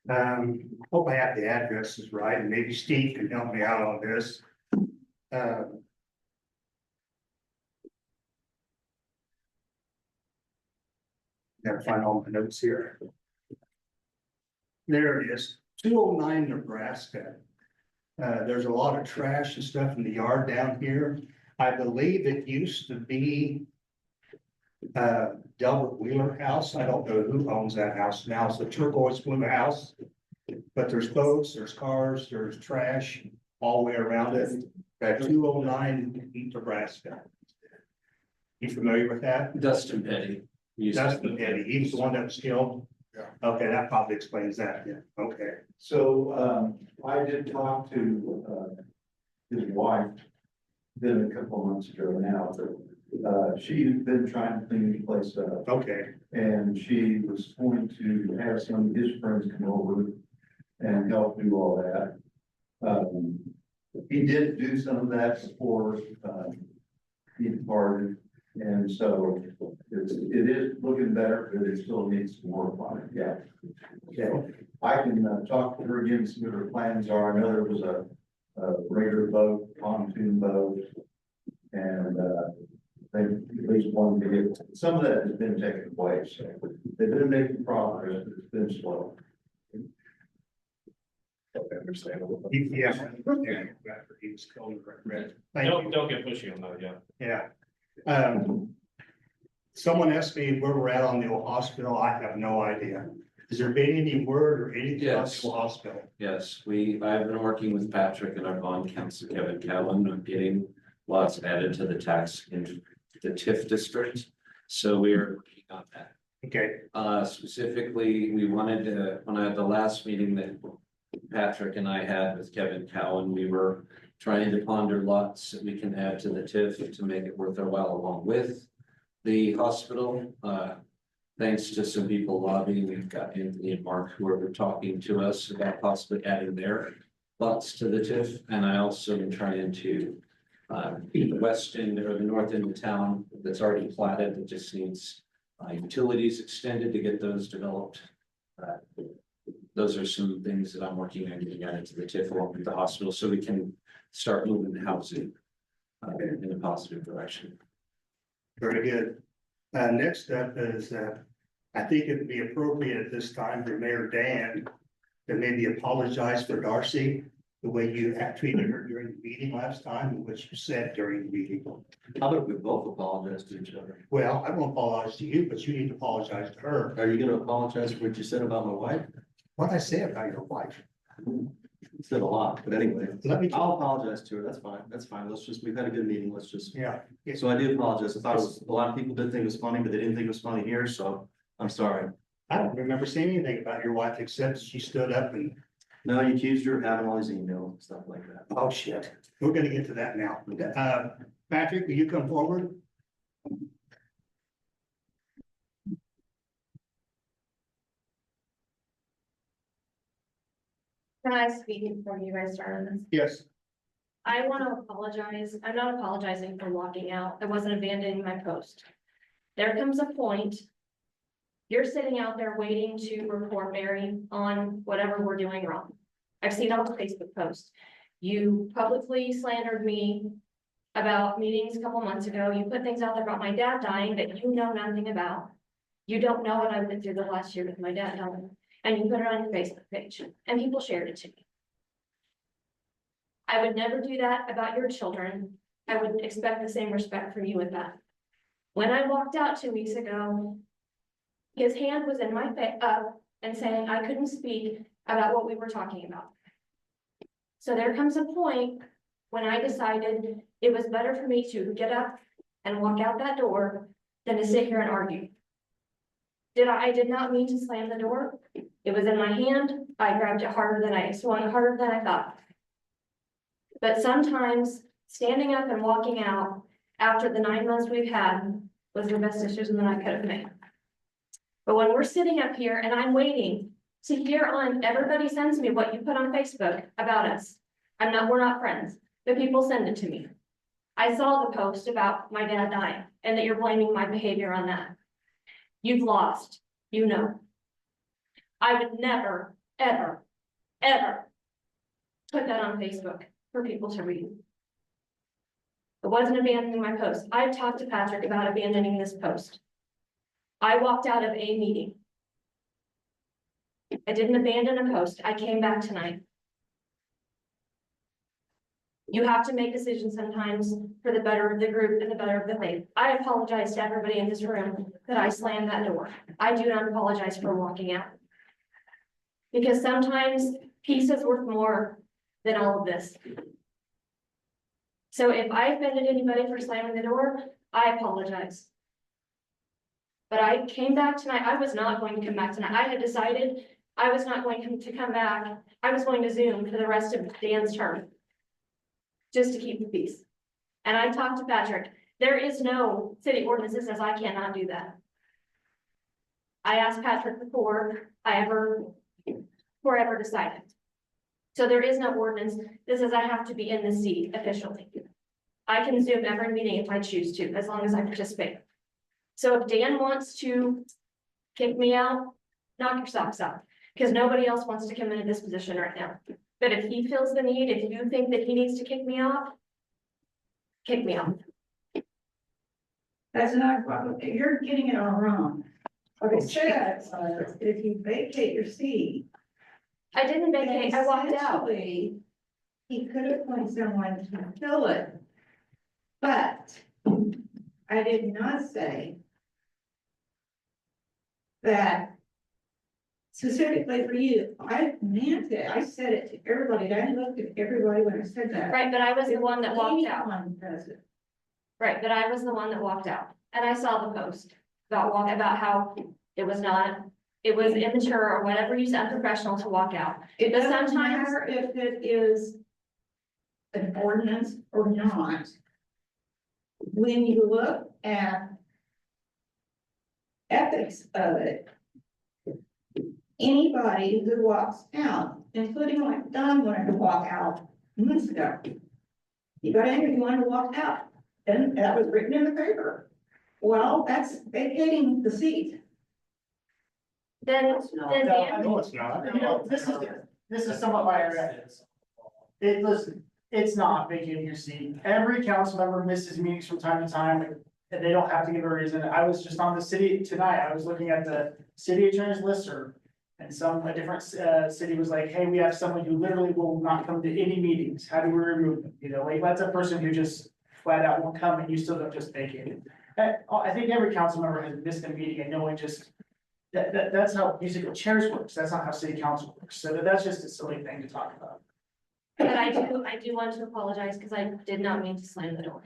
Hope I have the addresses right, and maybe Steve can help me out on this. Gotta find all my notes here. There it is, 209 Nebraska. There's a lot of trash and stuff in the yard down here. I believe it used to be Delbert Wheeler House. I don't know who owns that house now. It's a turquoise blue house. But there's boats, there's cars, there's trash all the way around it. At 209 Nebraska. You familiar with that? Dustin Petty. Dustin Petty, he was the one that was killed? Yeah. Okay, that probably explains that, yeah, okay. So, I did talk to, his wife, been a couple months ago now, but, she's been trying to clean the place up. Okay, And she was going to have some of his friends come over and help do all that. He did do some of that before, he departed. And so it is looking better, but it still needs some work on it, yeah. So I can talk to her again, see what her plans are. I know there was a regular boat, pontoon boat. And I think at least one to get, some of that has been taking place. So they've been making progress, but it's been slow. Understandable. yeah. He was killed in red. Thank you. Don't get pushy on that, yeah. Yeah. Someone asked me where we're at on the old hospital. I have no idea. Has there been any word or anything about Yes. the old hospital? Yes, I've been working with Patrick and our bond counsel, Kevin Cowan, on getting lots added to the tax in the TIF district. So we are working on that. Okay, Specifically, we wanted to, when I had the last meeting that Patrick and I had with Kevin Cowan, we were trying to ponder lots that we can add to the TIF to make it worth our while along with the hospital. Thanks to some people lobbying, we've got Anthony and Mark who are talking to us about possibly adding their lots to the TIF. And I also am trying to the west end or the north end of town that's already platted, that just needs utilities extended to get those developed. Those are some things that I'm working on getting added to the TIF along with the hospital, so we can start moving the housing in a positive direction. very good. Next up is, I think it'd be appropriate at this time for Mayor Dan to maybe apologize for Darcy, the way you treated her during the meeting last time, and what you said during the meeting. How about we both apologize to each other? Well, I won't apologize to you, but you need to apologize to her. Are you gonna apologize for what you said about my wife? What I say about your wife? said a lot, but anyway, Let me, I'll apologize to her. That's fine. We've had a good meeting. Let's just. yeah, So I do apologize. I thought it was, a lot of people did think it was funny, but they didn't think it was funny here, so I'm sorry. I don't remember seeing anything about your wife except she stood up and, No, you accused her of having all these emails and stuff like that. oh shit, we're gonna get to that now. Patrick, will you come forward? Can I speak before you guys start on this? Yes. I want to apologize. I'm not apologizing for walking out. I wasn't abandoning my post. There comes a point. You're sitting out there waiting to report Mary on whatever we're doing wrong. I've seen all the Facebook posts. You publicly slandered me about meetings a couple months ago. You put things out there about my dad dying that you know nothing about. You don't know what I went through the last year with my dad dying. And you put it on your Facebook page and people shared it to me. I would never do that about your children. I would expect the same respect from you with that. When I walked out 2 weeks ago, his hand was in my face and saying I couldn't speak about what we were talking about. So there comes a point when I decided it was better for me to get up and walk out that door than to sit here and argue. I did not mean to slam the door. It was in my hand. I grabbed it harder than I swung harder than I thought. But sometimes standing up and walking out after the 9 months we've had was the best decision that I could have made. But when we're sitting up here and I'm waiting to hear on, everybody sends me what you put on Facebook about us. We're not friends, but people send it to me. I saw the post about my dad dying and that you're blaming my behavior on that. You've lost, you know. I would never, ever, ever put that on Facebook for people to read. It wasn't abandoning my post. I've talked to Patrick about abandoning this post. I walked out of a meeting. I didn't abandon a post. I came back tonight. You have to make decisions sometimes for the better of the group and the better of the faith. I apologize to everybody in this room that I slammed that door. I do not apologize for walking out. Because sometimes peace is worth more than all of this. So if I offended anybody for slamming the door, I apologize. But I came back tonight. I was not going to come back tonight. I had decided I was not going to come back. I was going to Zoom for the rest of Dan's term. Just to keep the peace. And I talked to Patrick. There is no city ordinance that says I cannot do that. I asked Patrick before I ever decided. So there is no ordinance that says I have to be in the seat officially. I can Zoom every meeting if I choose to, as long as I participate. So if Dan wants to kick me out, knock your socks off, because nobody else wants to come into this position right now. But if he feels the need, if you think that he needs to kick me off, kick me off. That's not, you're getting it all wrong. What it says, if you vacate your seat. I didn't vacate, I walked out. Essentially, he could have appointed someone to fill it. But I did not say that specifically for you. I meant it. I said it to everybody. I looked at everybody when I said that. Right, but I was the one that walked out. Anyone does it. Right, but I was the one that walked out, and I saw the post about how it was immature or whatever you said, unprofessional to walk out. It But doesn't sometimes- matter if it is an ordinance or not. When you look at ethics of it, anybody who walks out, including like Don wanted to walk out months ago. You got angry, you wanted to walk out, and that was written in the paper. Well, that's vacating the seat. Then Dan, No, it's not. No, this is somewhat my area. It's not vacating your seat. Every council member misses meetings from time to time, and they don't have to give a reason. I was just on the city tonight. I was looking at the city attorney's listserv. And a different city was like, hey, we have someone who literally will not come to any meetings. How do we remove them? You know, like that's a person who just flat out won't come and you still don't just vacate it. I think every council member has missed a meeting and no one just, that's how musical chairs works. That's not how city council works. So that's just a silly thing to talk about. But I do want to apologize because I did not mean to slam the door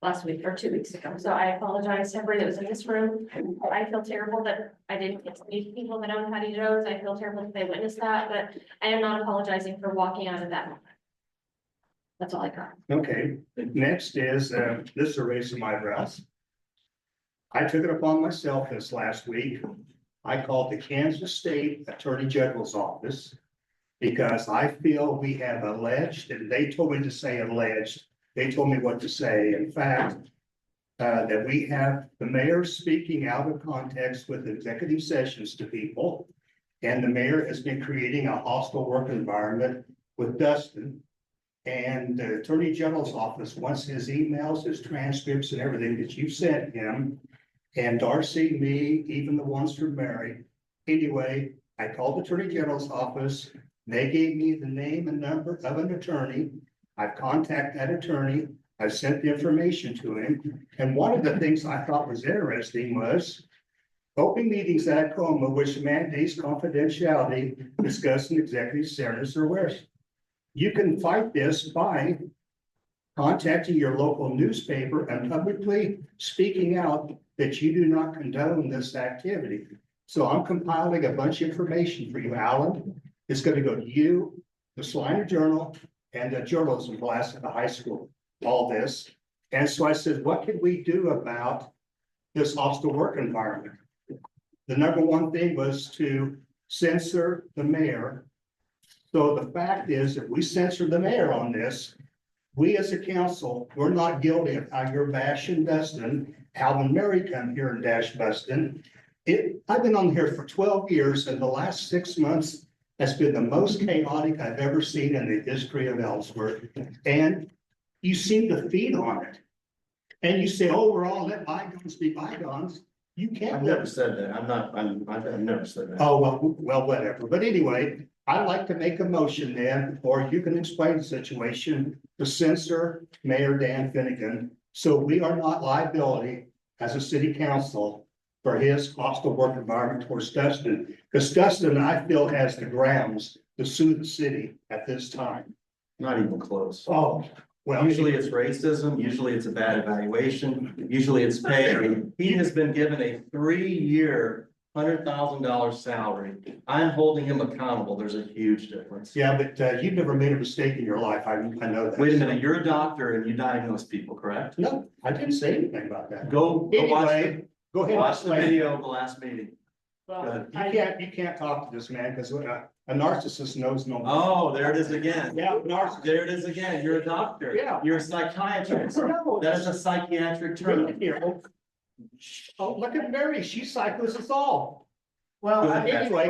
last week or 2 weeks ago. So I apologize to everybody that was in this room. I feel terrible that I didn't get to meet people that own Patty Joe's. I feel terrible that they witnessed that, but I am not apologizing for walking out of that moment. That's all I got. Okay, next is, this will raise some eyebrows. I took it upon myself this last week. I called the Kansas State Attorney General's office because I feel we have alleged, and they told me to say alleged. They told me what to say. In fact, that we have the mayor speaking out of context with executive sessions to people. And the mayor has been creating a hostile work environment with Dustin. And the Attorney General's office wants his emails, his transcripts and everything that you sent him. And Darcy, me, even the ones from Mary. Anyway, I called the Attorney General's office. They gave me the name and number of an attorney. I've contacted that attorney. I sent the information to him. And one of the things I thought was interesting was open meetings at Coma, which mandates confidentiality, discussing executive sessions or where. You can fight this by contacting your local newspaper and publicly speaking out that you do not condone this activity. So I'm compiling a bunch of information for you, Alan. It's going to go to you, the Salina Journal, and the journalism class at the high school, all this. And so I said, what can we do about this hostile work environment? The number one thing was to censor the mayor. So the fact is that we censor the mayor on this. We as a council, we're not guilty of how you're bashing Dustin, Alvin Mary come here and dash Dustin. I've been on here for 12 years and the last 6 months has been the most chaotic I've ever seen in the history of Ellsworth. And you seem to feed on it. And you say, oh, we're all let bygones be bygones. You can't. I've never said that. I've never said that. Oh, well, whatever. But anyway, I'd like to make a motion then, or you can explain the situation to censor Mayor Dan Finnegan. So we are not liability as a city council for his hostile work environment towards Dustin. Because Dustin, I feel, has the grounds to sue the city at this time. Not even close. Oh, well. Usually it's racism, usually it's a bad evaluation, usually it's pay. He has been given a 3-year, $100,000 salary. I'm holding him accountable. There's a huge difference. Yeah, but you've never made a mistake in your life. I know that. Wait a minute, you're a doctor and you diagnose people, correct? No, I didn't say anything about that. Go Anyway, go ahead. watch the video of the last meeting. Well, You can't talk to this man because a narcissist knows no. Oh, there it is again. Yeah, narcissist. There it is again. You're a doctor. Yeah. You're a psychiatrist. No, That is a psychiatric term. Here. Oh, look at Mary. She cycles us all. Well, Go ahead. Anyway, I-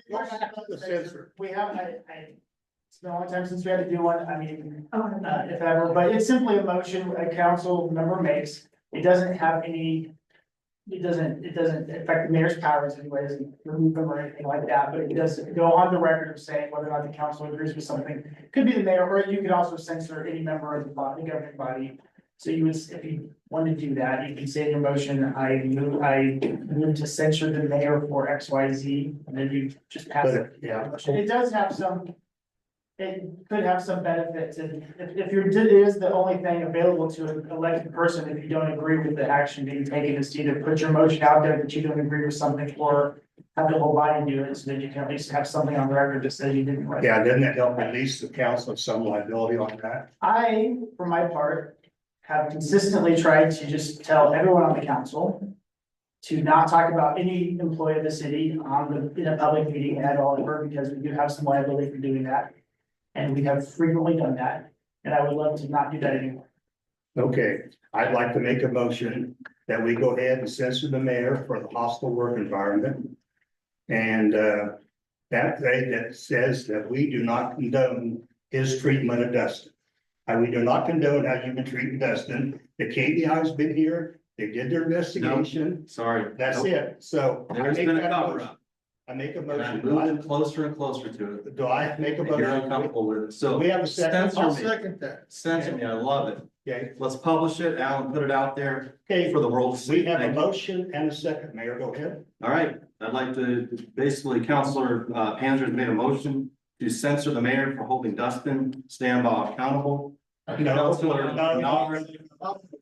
go back to the censor. we have, it's been a long time since we had to do one, I mean, if ever, but it's simply a motion a council member makes. It doesn't have any, it doesn't affect the mayor's powers anyway, it doesn't remove them or anything like that, but it does go on the record of saying whether or not the council agrees with something. Could be the mayor, or you could also censor any member of the governing body. So you would, if you want to do that, you can say in your motion, I move to censure the mayor for X, Y, Z, and then you just pass it. Yeah. It does have some, it could have some benefit to, if you're, it is the only thing available to an elected person, if you don't agree with the action being taken, is to either put your motion out there that you don't agree with something, or have the whole body do it, so that you can at least have something on the record that says you didn't. Like Yeah, doesn't it help release the council of some liability on that? I, for my part, have consistently tried to just tell everyone on the council to not talk about any employee of the city in a public meeting at all, ever, because we do have some liability for doing that. And we have frequently done that, and I would love to not do that anymore. Okay, I'd like to make a motion that we go ahead and censor the mayor for the hostile work environment. And that thing that says that we do not condone his treatment of Dustin. And we do not condone how you've been treating Dustin. The KBI's been here, they did their investigation, Sorry. that's it, so. There's been a cover up. I make a And I'm motion, moving closer and closer to it. do I make a You're motion? uncomfortable with it. So We have a second. censor I'll me. second that. Censor me. I love it. Okay, Let's publish it. Alan, put it out there okay, for the world to see. we have a Thank you. motion and a second, Mayor, go ahead. All right, I'd like to, basically, Counselor Panzer made a motion to censor the mayor for holding Dustin Stambaugh accountable.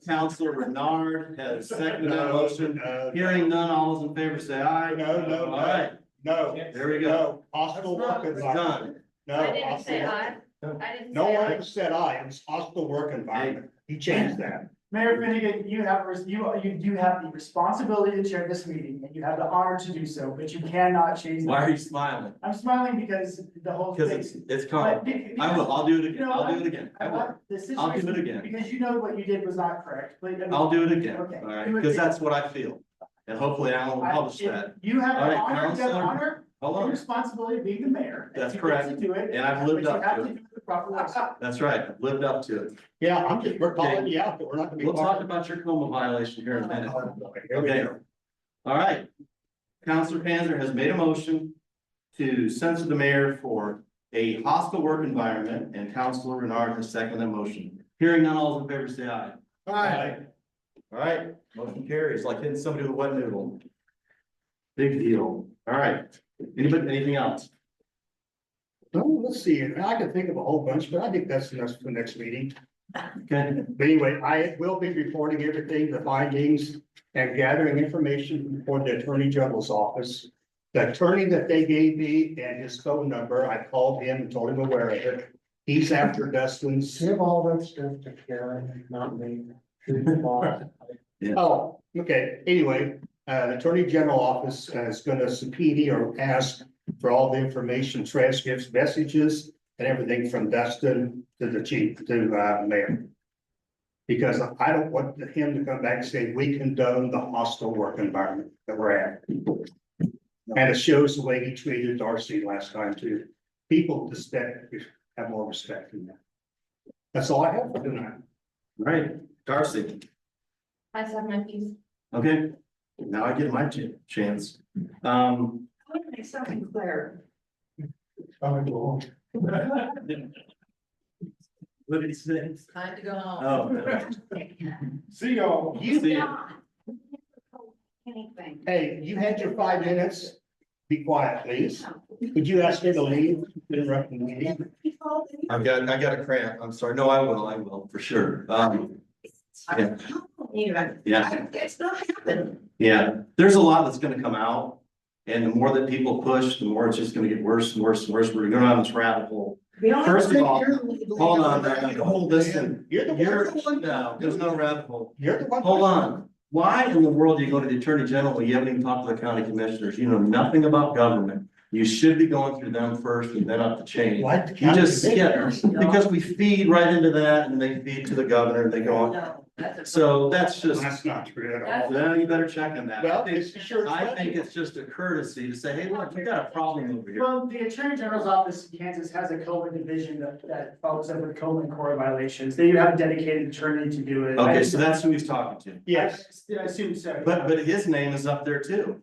Counselor Renard has seconded that motion. Hearing none, all those in favor say aye. No. All right, No, there we go. no, hostile work It's environment. done. No. I didn't hostile say work- aye. I didn't No say one aye. ever said I, it was hostile work environment. He changed that. Mayor Finnegan, you have, you do have the responsibility to chair this meeting, and you have the honor to do so, but you cannot change. the- Why are you smiling? I'm smiling because the whole Because thing. it's coming. I will, I'll do it again. I'll do it again. I will. I'll do it again. Because you know what you did was not correct, but. I mean, I'll do it again, Okay. all right, because that's what I feel. And hopefully Alan will publish that. You have All the right, honor, you have the Counselor. honor, Hold and on, responsibility of being the mayor. That's You get correct. to do it, And I've lived but you up have to do it. it the proper way. That's right, I've lived up to it. Yeah, we're calling you out, but we're not gonna be. We'll talk about your coma violation here in a minute. Here we Okay. go. All right. Counselor Panzer has made a motion to censor the mayor for a hostile work environment, and Counselor Renard has seconded the motion. Hearing none, all those in favor say aye. Aye. All right, motion carries, like hitting somebody with a wet noodle. Big deal. All right. Anybody, anything else? Oh, let's see, I can think of a whole bunch, but I think that's enough for the next meeting. Okay, But anyway, I will be reporting everything, the findings and gathering information for the Attorney General's office. The attorney that they gave me and his phone number, I called him and told him aware of it. He's after Dustin's. Give all that stuff to Karen, not me. Oh, okay, anyway, the Attorney General office is gonna subpoena or ask for all the information, transcripts, messages, and everything from Dustin to the chief, to mayor. Because I don't want him to come back and say, we condone the hostile work environment that we're at. And it shows the way he treated Darcy last time too. People have more respect than that. That's all I have for tonight. all right, Darcy, I said my piece. okay, now I get my chance. I want to make something clear. What did he say? Time to go home. Oh. See y'all. See ya. Not Anything. Hey, you had your 5 minutes. Be quiet, please. Could you ask her to leave? Interrupt the meeting. I got a cramp, I'm sorry, no, I will, for sure, yeah. Yeah. It's not happening. Yeah, there's a lot that's gonna come out, and the more that people push, the more it's just gonna get worse and worse and worse, we're gonna go down this rabbit hole. First of all, hold on, listen, You're the one. no, there's no rabbit hole, You're the one. hold on. Why in the world do you go to the Attorney General when you haven't even talked to the county commissioners, you know nothing about government? You should be going through them first and then up the chain. What? You just skip, because we feed right into that and they feed to the governor and they go on. No, that's. So that's just, That's not true at all. well, you better check on that. Well, it's sure. I think it's just a courtesy to say, hey, look, we got a problem over here. Well, the Attorney General's office in Kansas has a COVID division that follows up with COVID and core violations. They have a dedicated attorney to do it. Okay, so that's who he's talking to. Yes. I assume so. But his name is up there too.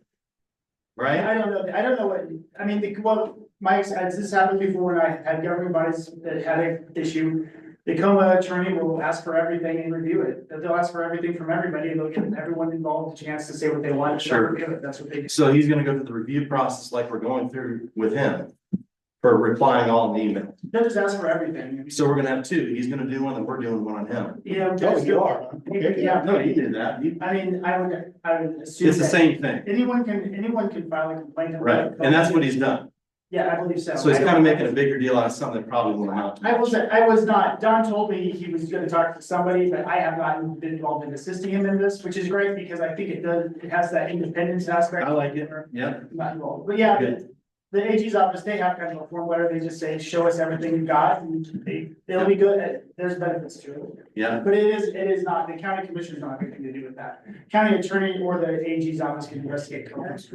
Right? I don't know what, I mean, this happened before when I had government bodies that had an issue. The coma attorney will ask for everything and review it. They'll ask for everything from everybody and they'll give everyone involved a chance to say what they want. Sure. Review it. That's what they do. So he's gonna go through the review process like we're going through with him for replying all in the email. They'll just ask for everything. So we're gonna have two. He's gonna do one and we're doing one on him. You know, Oh, you are. Okay. Yeah, No, he did that. I mean, I would assume. It's the that same thing. Anyone can file a complaint. Right. And that's what he's done. Yeah, I believe so. So he's kind of making a bigger deal out of something that probably won't amount to. I was not, Don told me he was gonna talk to somebody, but I have not been involved in assisting him in this, which is great because I think it has that independence aspect. I like it. Yeah. Not involved, but yeah, Good. the AG's office, they have kind of a form letter, they just say, show us everything you've got, and they'll be good, there's benefits to it. Yeah. But it is not, the county commissioners don't have anything to do with that. County attorney or the AG's office can investigate crimes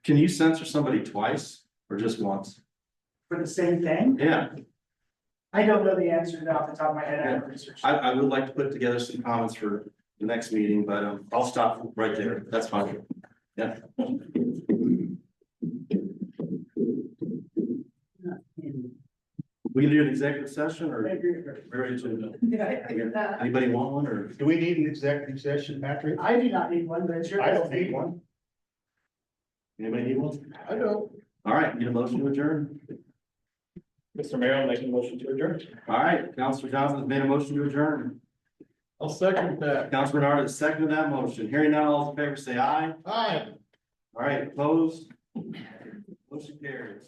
Can you censor somebody twice or just once? for the same thing. Yeah, I don't know the answer to that off the top of my head, I haven't researched. I would like to put together some comments for the next meeting, but I'll stop right there. That's fine. Yeah. We can do an executive session or ready to, anybody want one or? Do we need an executive session, Patrick? I do not need one, but sure. I don't need one. Anybody need one? I don't. All right, need a motion to adjourn? Mr. Mayor, I'll make a motion to adjourn. All right, Counselor Johnson has made a motion to adjourn. I'll second that. Counselor Bernard has seconded that motion. Hearing none, all in favor say aye. Aye. All right, opposed? Motion carries.